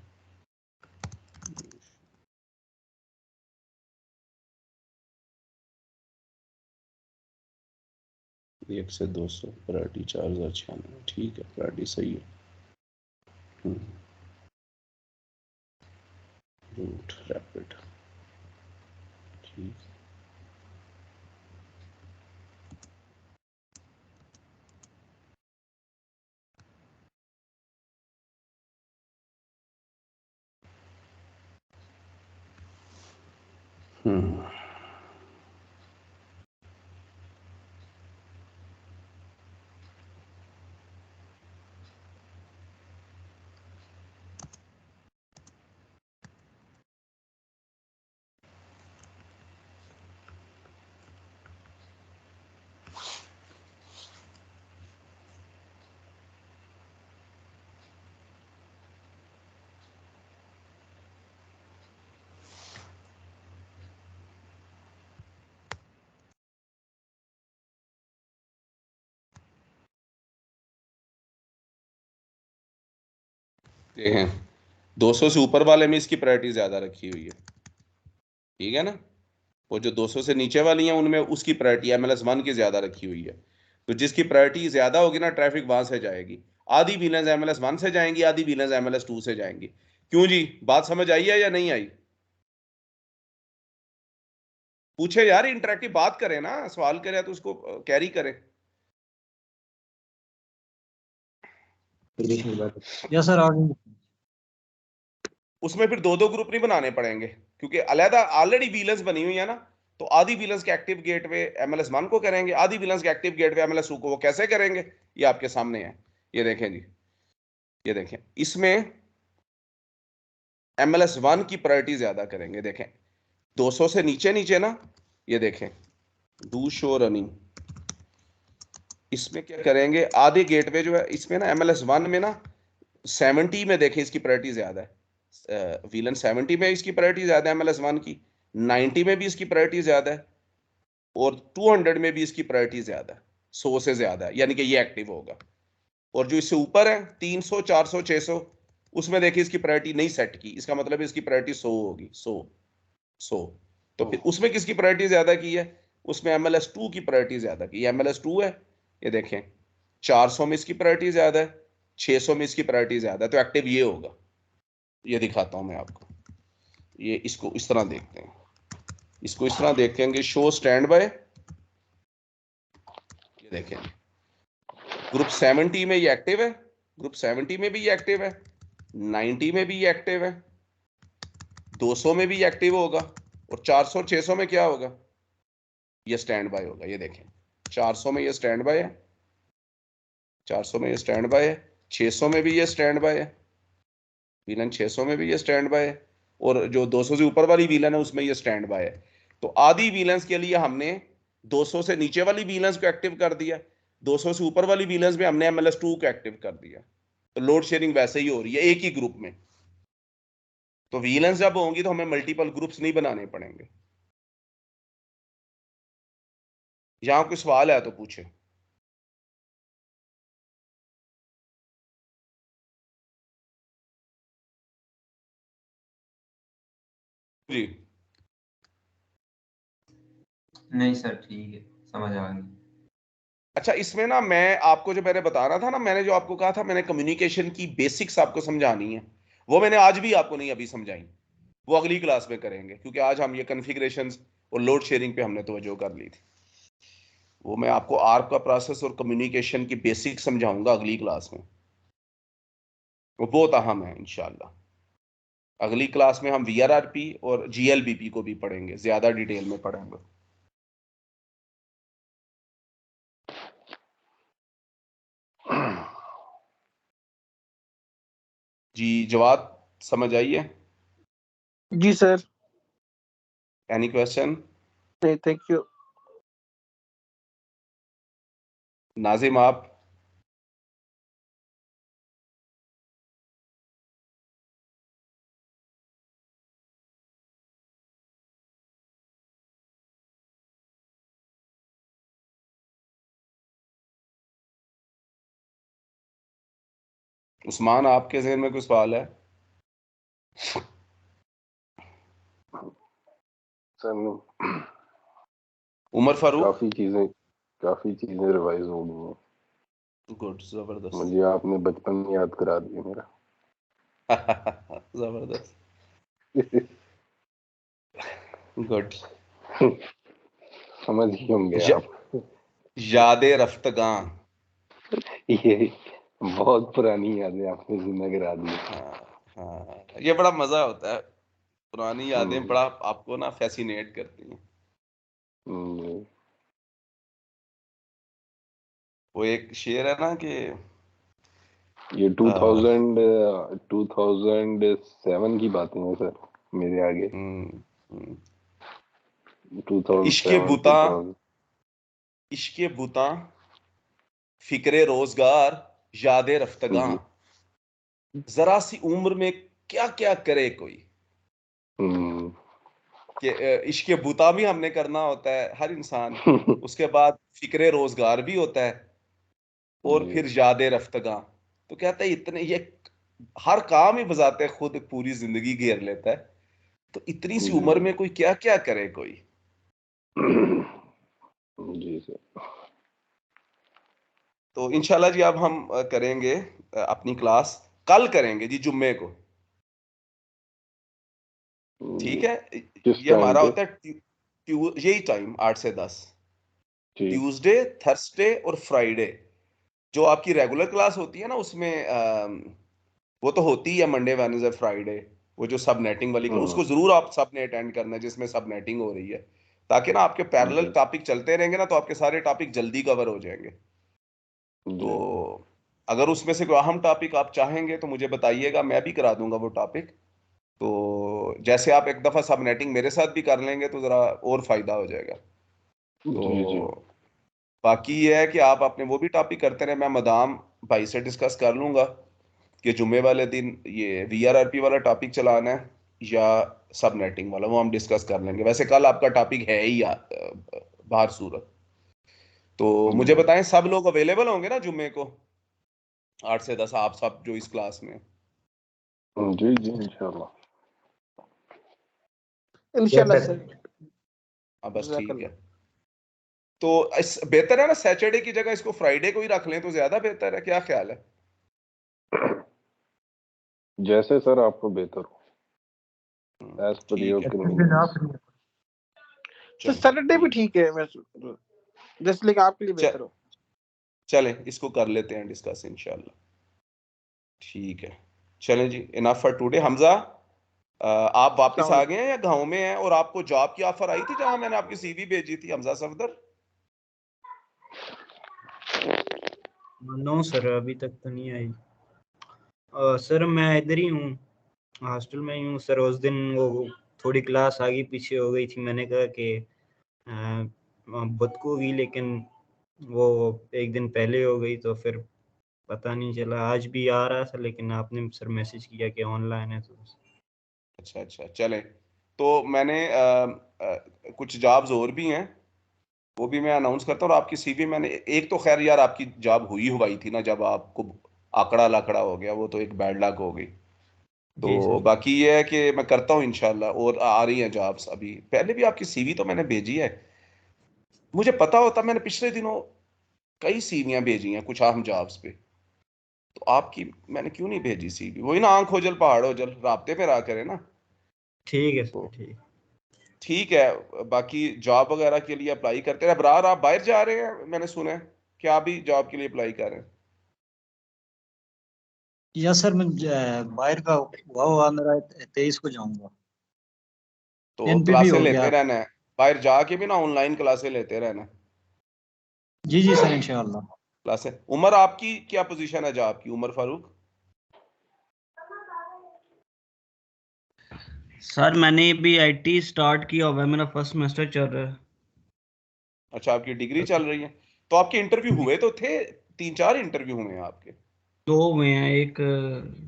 1 से 200 प्रायोरिटी 4096, ठीक है, प्रायोरिटी सही है। रूट रैपिड, ठीक। देखें 200 से ऊपर वाले में इसकी प्रायोरिटी ज्यादा रखी हुई है, ठीक है ना। वो जो 200 से नीचे वाली हैं उनमें उसकी प्रायोरिटी MLS1 की ज्यादा रखी हुई है। तो जिसकी प्रायोरिटी ज्यादा होगी ना, ट्रैफिक वहां से जाएगी। आधी विलेंस MLS1 से जाएंगी, आधी विलेंस MLS2 से जाएंगी। क्यों जी, बात समझ आई है या नहीं आई? पूछे यार, इंटरेक्टिव बात करें ना, सवाल करें तो उसको कैरी करें। यस सर, आगे। उसमें फिर दो दो ग्रुप नहीं बनाने पड़ेंगे, क्योंकि अलहदा ऑलरेडी विलेंस बनी हुई है ना। तो आधी विलेंस के एक्टिव गेटवे MLS1 को करेंगे, आधी विलेंस के एक्टिव गेटवे MLS2 को। वो कैसे करेंगे ये आपके सामने है, ये देखें जी, ये देखें। इसमें MLS1 की प्रायोरिटी ज्यादा करेंगे। देखें 200 से नीचे नीचे ना, ये देखें डू शो रनिंग, इसमें क्या करेंगे, आधे गेटवे जो है इसमें ना MLS1 में ना 70 में देखें इसकी प्रायोरिटी ज्यादा है। विलन 70 में इसकी प्रायोरिटी ज्यादा है MLS1 की, 90 में भी इसकी प्रायोरिटी ज्यादा है, और 200 में भी इसकी प्रायोरिटी ज्यादा है, 100 से ज्यादा है, यानी कि ये एक्टिव होगा। और जो इससे ऊपर है 300 400 600, उसमें देखिए इसकी प्रायोरिटी नहीं सेट की, इसका मतलब है इसकी प्रायोरिटी 100 होगी, 100। तो फिर उसमें किसकी प्रायोरिटी ज्यादा की है, उसमें MLS2 की प्रायोरिटी ज्यादा की। MLS2 है, ये देखें 400 में इसकी प्रायोरिटी ज्यादा है, 600 में इसकी प्रायोरिटी ज्यादा है, तो एक्टिव ये होगा। ये दिखाता हूं मैं आपको, ये इसको इस तरह देखते हैं, इसको इस तरह देखेंगे, शो स्टैंड बाय। ये देखें ग्रुप 70 में ये एक्टिव है, ग्रुप 70 में भी ये एक्टिव है, 90 में भी ये एक्टिव है, 200 में भी ये एक्टिव होगा, और 400 600 में क्या होगा, ये स्टैंड बाय होगा। ये देखें 400 में ये स्टैंड बाय है, 400 में ये स्टैंड बाय है, 600 में भी ये स्टैंड बाय है, विलन 600 में भी ये स्टैंड बाय है, और जो 200 से ऊपर वाली विलन है उसमें ये स्टैंड बाय है। तो आधी विलेंस के लिए हमने 200 से नीचे वाली विलेंस को एक्टिव कर दिया, 200 से ऊपर वाली विलेंस में हमने MLS2 को एक्टिव कर दिया। तो लोड शेयरिंग वैसे ही हो रही है एक ही ग्रुप में। तो विलेंस जब होंगी तो हमें मल्टीपल ग्रुप्स नहीं बनाने पड़ेंगे। यहां कोई सवाल है तो पूछे जी। नहीं सर, ठीक है, समझ आ गई। अच्छा, इसमें ना मैं आपको जो मैंने बता रहा था ना, मैंने जो आपको कहा था मैंने कम्युनिकेशन की बेसिक्स आपको समझानी है, वो मैंने आज भी आपको नहीं अभी समझाई, वो अगली क्लास में करेंगे, क्योंकि आज हम ये कॉन्फ़िगरेशंस और लोड शेयरिंग पे हमने तवज्जो कर ली थी। वो मैं आपको आर्प का प्रोसेस और कम्युनिकेशन की बेसिक समझाऊंगा अगली क्लास में, वो बहुत अहम है इंशाल्लाह। अगली क्लास में हम VRRP और GLBP को भी पढ़ेंगे, ज्यादा डिटेल में पढ़ेंगे। जी जवाब समझ आई है? जी सर। Any question? नहीं, थैंक यू। नाजिम आप? उस्मान, आपके ज़हन में कोई सवाल है? सर उमर फारूक? काफी चीजें रिवाइज हो गई हैं। गुड, जबरदस्त। मुझे आपने बचपन याद करा दिया मेरा। जबरदस्त, गुड। समझ ही होंगे या, आप। यादें रफ्तगां। ये बहुत पुरानी यादें आपने जिंदा करा दी। हाँ, ये बड़ा मजा होता है, पुरानी यादें बड़ा आपको ना फैसिनेट करती हैं। वो एक शेर है ना कि ये 2007 की बातें हैं सर, मेरे आगे। 2007 इश्के बुता फिक्रे रोजगार यादें रफ्तगां, जरा सी उम्र में क्या क्या करे कोई। कि इश्के बुता भी हमने करना होता है हर इंसान, उसके बाद फिक्रे रोजगार भी होता है, और फिर यादें रफ्तगां। तो कहते हैं इतने, ये हर काम ही बजाते खुद पूरी जिंदगी घेर लेता है, तो इतनी सी उम्र में कोई क्या क्या करे कोई। जी सर। तो इंशाल्लाह जी अब हम करेंगे अपनी क्लास, कल करेंगे जी, जुम्मे को, ठीक है? किस ये टाइम हमारा पे? होता है यही टाइम 8 से 10, ठीक। ट्यूसडे, थर्सडे और फ्राइडे। जो आपकी रेगुलर क्लास होती है ना, उसमें वो तो होती है मंडे, वेडनेसडे, फ्राइडे। वो जो सब नेटिंग वाली क्लास, उसको जरूर आप सब ने अटेंड करना है, जिसमें सब नेटिंग हो रही है, ताकि ना आपके पैरेलल टॉपिक चलते रहेंगे ना, तो आपके सारे टॉपिक जल्दी कवर हो जाएंगे। तो अगर उसमें से कोई अहम टॉपिक आप चाहेंगे तो मुझे बताइएगा, मैं भी करा दूंगा वो टॉपिक। तो जैसे आप एक दफा सब नेटिंग मेरे साथ भी कर लेंगे तो जरा और फायदा हो जाएगा। तो बाकी ये है कि आप अपने वो भी टॉपिक करते रहे, मैं मदाम भाई से डिस्कस कर लूंगा कि जुम्मे वाले दिन ये VRRP वाला टॉपिक चलाना है या सब नेटिंग वाला, वो हम डिस्कस कर लेंगे। वैसे कल आपका टॉपिक है ही बाहर सूरत। तो मुझे बताएं, सब लोग अवेलेबल होंगे ना जुम्मे को 8 से 10, आप सब जो इस क्लास में? जी जी इंशाल्लाह। इंशाल्लाह सर। हाँ बस ठीक है। तो इस बेहतर है ना सैटरडे की जगह इसको फ्राइडे को ही रख लें तो ज्यादा बेहतर है, क्या ख्याल है? जैसे सर आपको बेहतर हो, एज पर योर कन्वीनियंस। तो सैटरडे भी ठीक है, मैं जैसे लेकिन आपके लिए बेहतर हो। चलें इसको कर लेते हैं डिस्कस इंशाल्लाह। ठीक है, चलें जी, इनफ फॉर टुडे। हमजा, आप वापस आ गए हैं या गांव में हैं? और आपको जॉब की ऑफर आई थी जहां मैंने आपकी CV भेजी थी, हमजा सफदर? नो सर, अभी तक तो नहीं आई। सर मैं इधर ही हूँ, हॉस्टल में ही हूँ सर। उस दिन वो थोड़ी क्लास आगे पीछे हो गई थी, मैंने कहा कि बुध को हुई, लेकिन वो एक दिन पहले हो गई, तो फिर पता नहीं चला। आज भी आ रहा था, लेकिन आपने सर मैसेज किया कि ऑनलाइन है, तो अच्छा, चलें। तो मैंने कुछ जॉब्स और भी हैं, वो भी मैं अनाउंस करता हूँ। और आपकी CV मैंने एक तो खैर यार आपकी जॉब हुई थी ना, जब आपको आंकड़ा लाकड़ा हो गया, वो तो एक बैड लक हो गई। तो बाकी ये है कि मैं करता हूँ इंशाल्लाह, और आ रही हैं जॉब्स। अभी पहले भी आपकी CV तो मैंने भेजी है, मुझे पता होता मैंने पिछले दिनों कई CVयां भेजी हैं कुछ अहम जॉब्स पे, तो आपकी मैंने क्यों नहीं भेजी CV? वही ना, आंख हो जल पहाड़ हो जल, राब्ते पे रहा करे ना। ठीक है तो सर, ठीक है, बाकी जॉब वगैरह के लिए अप्लाई करते रहे। अबरार, आप बाहर जा रहे हैं मैंने सुना है, क्या अभी जॉब के लिए अप्लाई कर रहे हैं? या सर मैं बाहर का हुआ मेरा 23 को जाऊंगा। तो NPP क्लासें हो लेते गया। रहना है, बाहर जाके भी ना ऑनलाइन क्लासें लेते रहना। जी सर इंशाल्लाह। क्लासें। उमर, आपकी क्या पोजीशन है जॉब की, उमर फारूक? सर मैंने अभी IT स्टार्ट किया हुआ है, मेरा फर्स्ट सेमेस्टर चल रहा है। अच्छा, आपकी डिग्री चल रही है। तो आपके इंटरव्यू हुए तो थे, 3-4 इंटरव्यू हुए हैं आपके? 2 हुए हैं, एक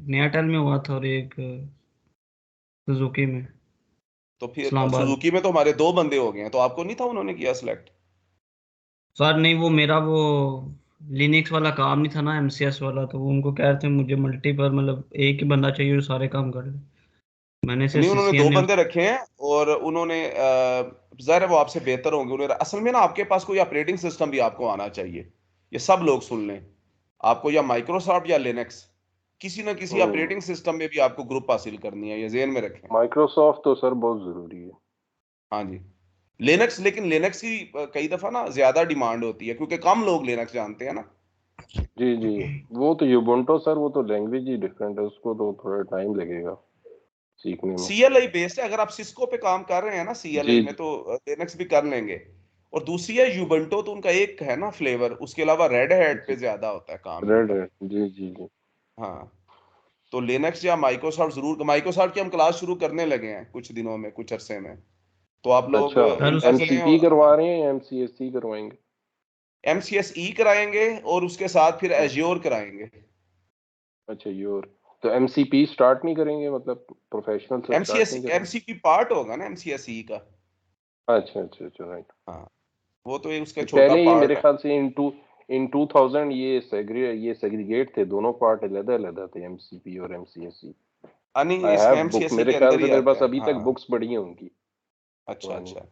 नयाटल में हुआ था और एक सुजुकी में। तो फिर इस्लामाबाद। सुजुकी में तो हमारे 2 बंदे हो गए हैं, तो आपको नहीं था उन्होंने किया सिलेक्ट? सर नहीं, वो मेरा वो लिनक्स वाला काम नहीं था ना, एमसीएस वाला, तो वो उनको कह रहे थे मुझे मल्टीपल, मतलब एक ही बंदा चाहिए जो सारे काम कर ले। मैंने से नहीं, उन्होंने दो सीसीएनए। बंदे रखे हैं और उन्होंने जाहिर है वो आपसे बेहतर होंगे। उन्होंने असल में ना आपके पास कोई ऑपरेटिंग सिस्टम भी आपको आना चाहिए। ये सब लोग सुन लें, आपको या माइक्रोसॉफ्ट या लिनक्स, किसी ना किसी ऑपरेटिंग सिस्टम में भी आपको ग्रुप हासिल करनी है, ये ज़हन में रखें। माइक्रोसॉफ्ट तो सर बहुत जरूरी है। हाँ जी, लिनक्स, लेकिन लिनक्स की कई दफा ना ज्यादा डिमांड होती है क्योंकि कम लोग लिनक्स जानते हैं ना। जी जी, वो तो यूबुंटू सर, वो तो लैंग्वेज ही डिफरेंट है, उसको तो थोड़ा टाइम लगेगा सीखने में। CLI बेस्ड है, अगर आप सिस्को पे काम कर रहे हैं ना CLI जी में, तो लिनक्स भी कर लेंगे। और दूसरी है यूबंटो, तो उनका एक है ना फ्लेवर, उसके अलावा रेड हैट पे जी, ज्यादा होता है काम रेड इनका। है, जी जी जी। हाँ, तो लिनक्स या माइक्रोसॉफ्ट जरूर, माइक्रोसॉफ्ट की हम क्लास शुरू करने लगे हैं कुछ दिनों में, कुछ अरसे में, तो आप लोग अच्छा, सर इंटरेस्ट उसकी लें। एमसीपी और करवा हाँ, रहे हैं या एमसीएससी करवाएंगे? MCSE कराएंगे और उसके साथ फिर हम्म, एज्योर कराएंगे। अच्छा योर, तो एमसीपी स्टार्ट नहीं करेंगे, मतलब प्रोफेशनल से स्टार्ट MCSE नहीं करेंगे? MCP पार्ट होगा ना MCSE का। अच्छा अच्छा अच्छा, राइट। हाँ, वो तो ये उसका छोटा पहले ये मेरे पार्ट है। ख्याल से इन 2000 ये सेग्रीगेट थे, दोनों पार्ट अलग अलग थे, एमसीपी और एमसीएसई। नहीं, आई इसके हैव बुक, MCSE मेरे के ख्याल अंदर से ही मेरे आता पास है। अभी तक हाँ, बुक्स पड़ी हैं उनकी अच्छा पुरानी। अच्छा।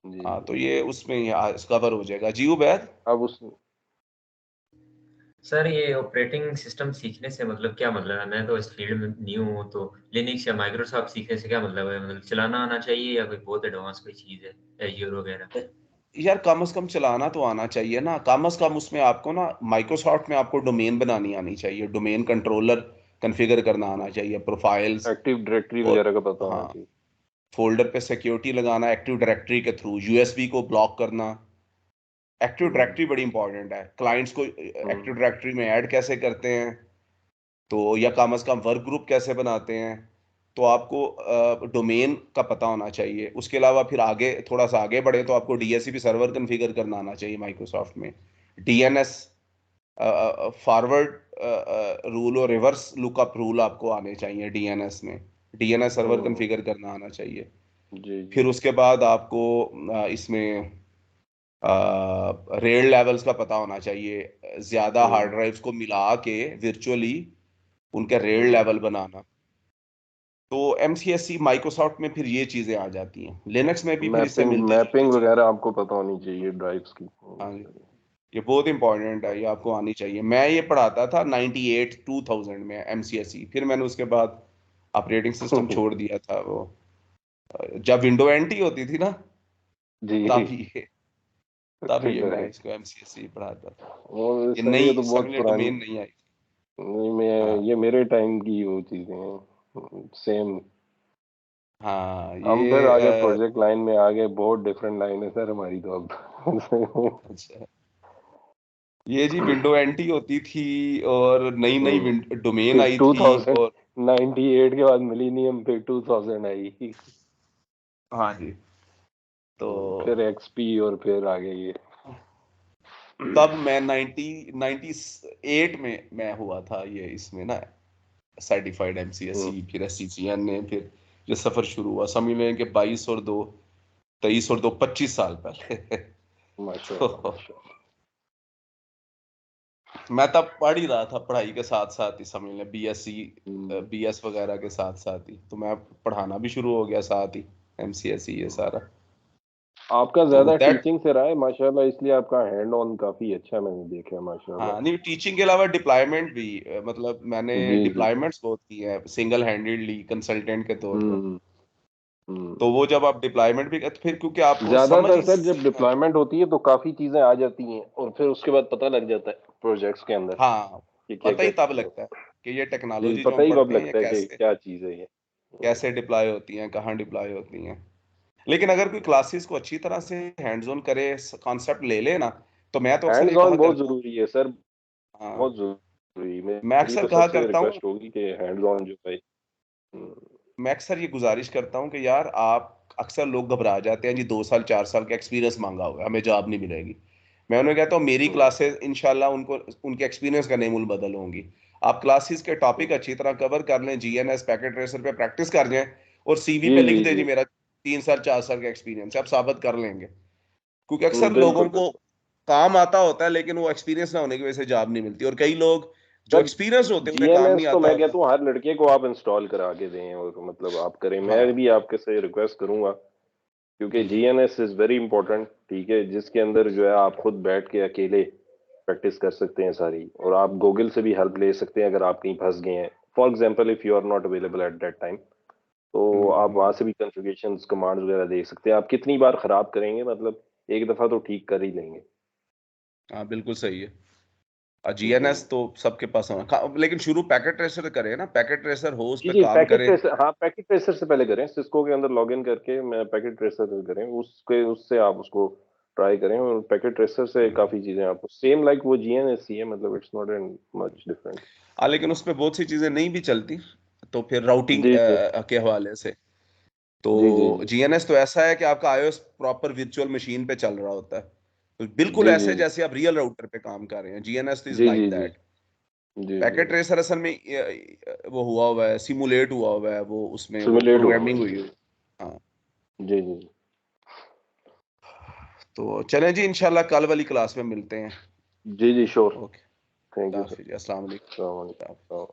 जी हाँ, जी। तो ये उसमें ही कवर हो जाएगा। जी उबैद। अब उस सर ये ऑपरेटिंग सिस्टम सीखने से मतलब क्या मतलब है? मैं तो इस फील्ड में न्यू हूँ, तो लिनक्स या माइक्रोसॉफ्ट सीखने से क्या मतलब है? मतलब चलाना आना चाहिए या कोई बहुत एडवांस कोई चीज़ है, एज्योर वगैरह? यार कम से कम चलाना तो आना चाहिए ना, कम से कम उसमें आपको ना माइक्रोसॉफ्ट में आपको डोमेन बनानी आनी चाहिए, डोमेन कंट्रोलर कॉन्फ़िगर करना आना चाहिए, प्रोफाइल्स। एक्टिव डायरेक्टरी और वगैरह का पता होना हाँ, चाहिए। फोल्डर पे सिक्योरिटी लगाना एक्टिव डायरेक्टरी के थ्रू, यूएसबी को ब्लॉक करना। एक्टिव हम्म डायरेक्टरी बड़ी इंपॉर्टेंट है, क्लाइंट्स को एक्टिव हम्म डायरेक्टरी में ऐड कैसे करते हैं, तो या कम से कम वर्क ग्रुप कैसे बनाते हैं, तो आपको डोमेन का पता होना चाहिए। उसके अलावा फिर आगे थोड़ा सा आगे बढ़े तो आपको DHCP सर्वर कॉन्फ़िगर करना आना चाहिए माइक्रोसॉफ्ट में। DNS फॉरवर्ड रूल और रिवर्स लुकअप रूल आपको आने चाहिए DNS में। DNS सर्वर हम्म, कॉन्फ़िगर करना आना चाहिए। जी जी। फिर उसके बाद आपको इसमें रेड लेवल्स का पता होना चाहिए, ज़्यादा हार्ड हम्म ड्राइव्स को मिला के वर्चुअली उनका रेड हम्म लेवल बनाना। तो MCSE माइक्रोसॉफ्ट में फिर ये चीज़ें आ जाती हैं, लिनक्स में भी फिर इससे मैपिंग मिलती जुलती मैपिंग चीज़। वगैरह आपको पता होनी चाहिए, ड्राइव्स की हाँ होनी जी, चाहिए। ये बहुत इंपॉर्टेंट है, ये आपको आनी चाहिए। मैं ये पढ़ाता था 98 2000 में MCSE, फिर मैंने उसके बाद ऑपरेटिंग सिस्टम छोड़ दिया था। वो जब विंडो एंटी होती थी ना, जी। तब ये तब ये मैं राइट। इसको MCSE पढ़ाता था। और ये सर ये नई तो बहुत समझ ले पुरानी, डोमेन नहीं आई। नहीं मैं, हाँ ये मेरे टाइम की वो चीजें हैं सेम। हाँ, हम फिर आगे ये प्रोजेक्ट लाइन में आगे, बहुत डिफरेंट लाइन है सर हमारी तो अब। अच्छा, ये जी विंडो एंटी होती थी और नई नई डोमेन फिर आई थी। 2000, और 98 के बाद मिलीनियम, फिर 2000 आई। हाँ जी, तो फिर एक्सपी और फिर आगे ये। तब मैं 98 में मैं हुआ था ये इसमें ना सर्टिफाइड हम्म, MCSE, फिर SCCN ने, फिर ये सफर शुरू हुआ, समझ लें कि 22 और 2 23 और 2 25 साल पहले। माशाल्लाह तो माशाल्लाह। मैं तब पढ़ ही रहा था, पढ़ाई के साथ साथ ही, समझ लें BSc हम्म, BS वगैरह के साथ साथ ही, तो मैं पढ़ाना भी शुरू हो गया साथ ही MCSE ये सारा। आपका तो ज्यादा दैट, टीचिंग से रहा है माशाल्लाह, इसलिए आपका हैंड ऑन काफी अच्छा मैंने देखा है हाँ माशाल्लाह। नहीं, टीचिंग के अलावा डिप्लॉयमेंट भी, मतलब मैंने जी जी। डिप्लॉयमेंट्स बहुत किए हैं सिंगल हैंडेडली कंसल्टेंट के तौर पे। हम्म हम्म। तो वो जब आप डिप्लॉयमेंट भी करते, फिर क्योंकि आपको समझ ज्यादातर ही सर जब डिप्लॉयमेंट होती है तो काफी चीजें आ जाती हैं, और फिर उसके बाद पता लग जाता है प्रोजेक्ट्स के अंदर हाँ, कि क्या पता क्या ही तब चीजें। लगता है कि ये जी, टेक्नोलॉजी जो पता हम ही कब पढ़ते हैं ये लगता है कि कैसे क्या चीज है ये। कैसे डिप्लॉय होती हैं, कहाँ डिप्लॉय होती हैं। लेकिन अगर कोई क्लासेस को अच्छी तरह से हैंड्स ऑन करे, कॉन्सेप्ट ले ले ना, तो मैं तो अक्सर हैंड्स ये ऑन कहा बहुत करता हूँ। जरूरी है सर, हाँ, बहुत जरूरी। मैं मेरी अक्सर तो कहा सबसे करता हूँ रिक्वेस्ट होगी कि हैंड्स ऑन जो है। मैं अक्सर ये गुजारिश करता हूँ कि यार आप, अक्सर लोग घबरा जाते हैं जी, 2 साल 4 साल का एक्सपीरियंस मांगा होगा हमें जॉब नहीं मिलेगी। मैं उन्हें कहता हूँ मेरी हम्म, क्लासेस इंशाल्लाह उनको उनके एक्सपीरियंस का नेमुल बदल होंगी। आप क्लासेस के टॉपिक हम्म। अच्छी तरह कवर कर लें, GNS पैकेट ट्रेसर पे प्रैक्टिस कर जाएं, और CV जी पे लिख जी दें जी जी। मेरा 3 साल 4 साल का एक्सपीरियंस है, आप साबित कर लेंगे। क्योंकि अक्सर लोगों बिल्कुल को बिल्कुल। काम आता होता है, लेकिन वो एक्सपीरियंस ना होने की वजह से जॉब नहीं मिलती। और कई लोग जो एक्सपीरियंस होते हैं उन्हें काम नहीं जीएनएस तो आता मैं होता। कहता हूँ हर लड़के को आप इंस्टॉल करा के दें, और मतलब आप करें। मैं हाँ भी आपके से रिक्वेस्ट करूंगा, क्योंकि जी जीएनएस इज वेरी इंपॉर्टेंट, ठीक है, जिसके अंदर जो है आप खुद बैठ के अकेले प्रैक्टिस कर सकते हैं सारी, और आप गूगल से भी हेल्प ले सकते हैं अगर आप कहीं फंस गए हैं। For example if you are not available at that time, तो आप वहां से भी कॉन्फ़िगरेशंस कमांड्स वगैरह देख सकते हैं। आप कितनी बार खराब करेंगे, मतलब एक दफा तो ठीक कर ही लेंगे। हाँ बिल्कुल सही है। जी जीएनएस तो सबके पास होना लेकिन शुरू पैकेट ट्रेसर करें ना, पैकेट ट्रेसर हो उस जी पे जी, काम पैकेट करें। ट्रेसर, हाँ पैकेट ट्रेसर से पहले करें, सिस्को के अंदर लॉगिन करके मैं पैकेट ट्रेसर करें, उसके उससे आप उसको ट्राई करें। और पैकेट ट्रेसर से काफी चीजें आपको सेम लाइक वो जीएनएस ही है, मतलब it's not an much different. हाँ लेकिन उसमें बहुत सी चीजें नहीं भी चलती, तो फिर राउटिंग जी जी के हवाले से तो जी जी जी जीएनएस तो ऐसा है कि आपका आईओएस प्रॉपर वर्चुअल मशीन पे चल रहा होता है, तो बिल्कुल जी जी ऐसे जैसे आप रियल राउटर पे काम कर रहे हैं। जीएनएस इज जी लाइक जी जी दैट। जी जी पैकेट ट्रेसर असल में वो हुआ हुआ है, सिमुलेट हुआ हुआ है, वो उसमें वो सिमुलेट हुआ हुआ प्रोग्रामिंग है। हुई है। हाँ जी जी तो चलें जी, इंशाल्लाह कल वाली क्लास में मिलते हैं। जी जी sure. Okay, thank you sir. अस्सलाम वालेकुम। अस्सलाम वालेकुम।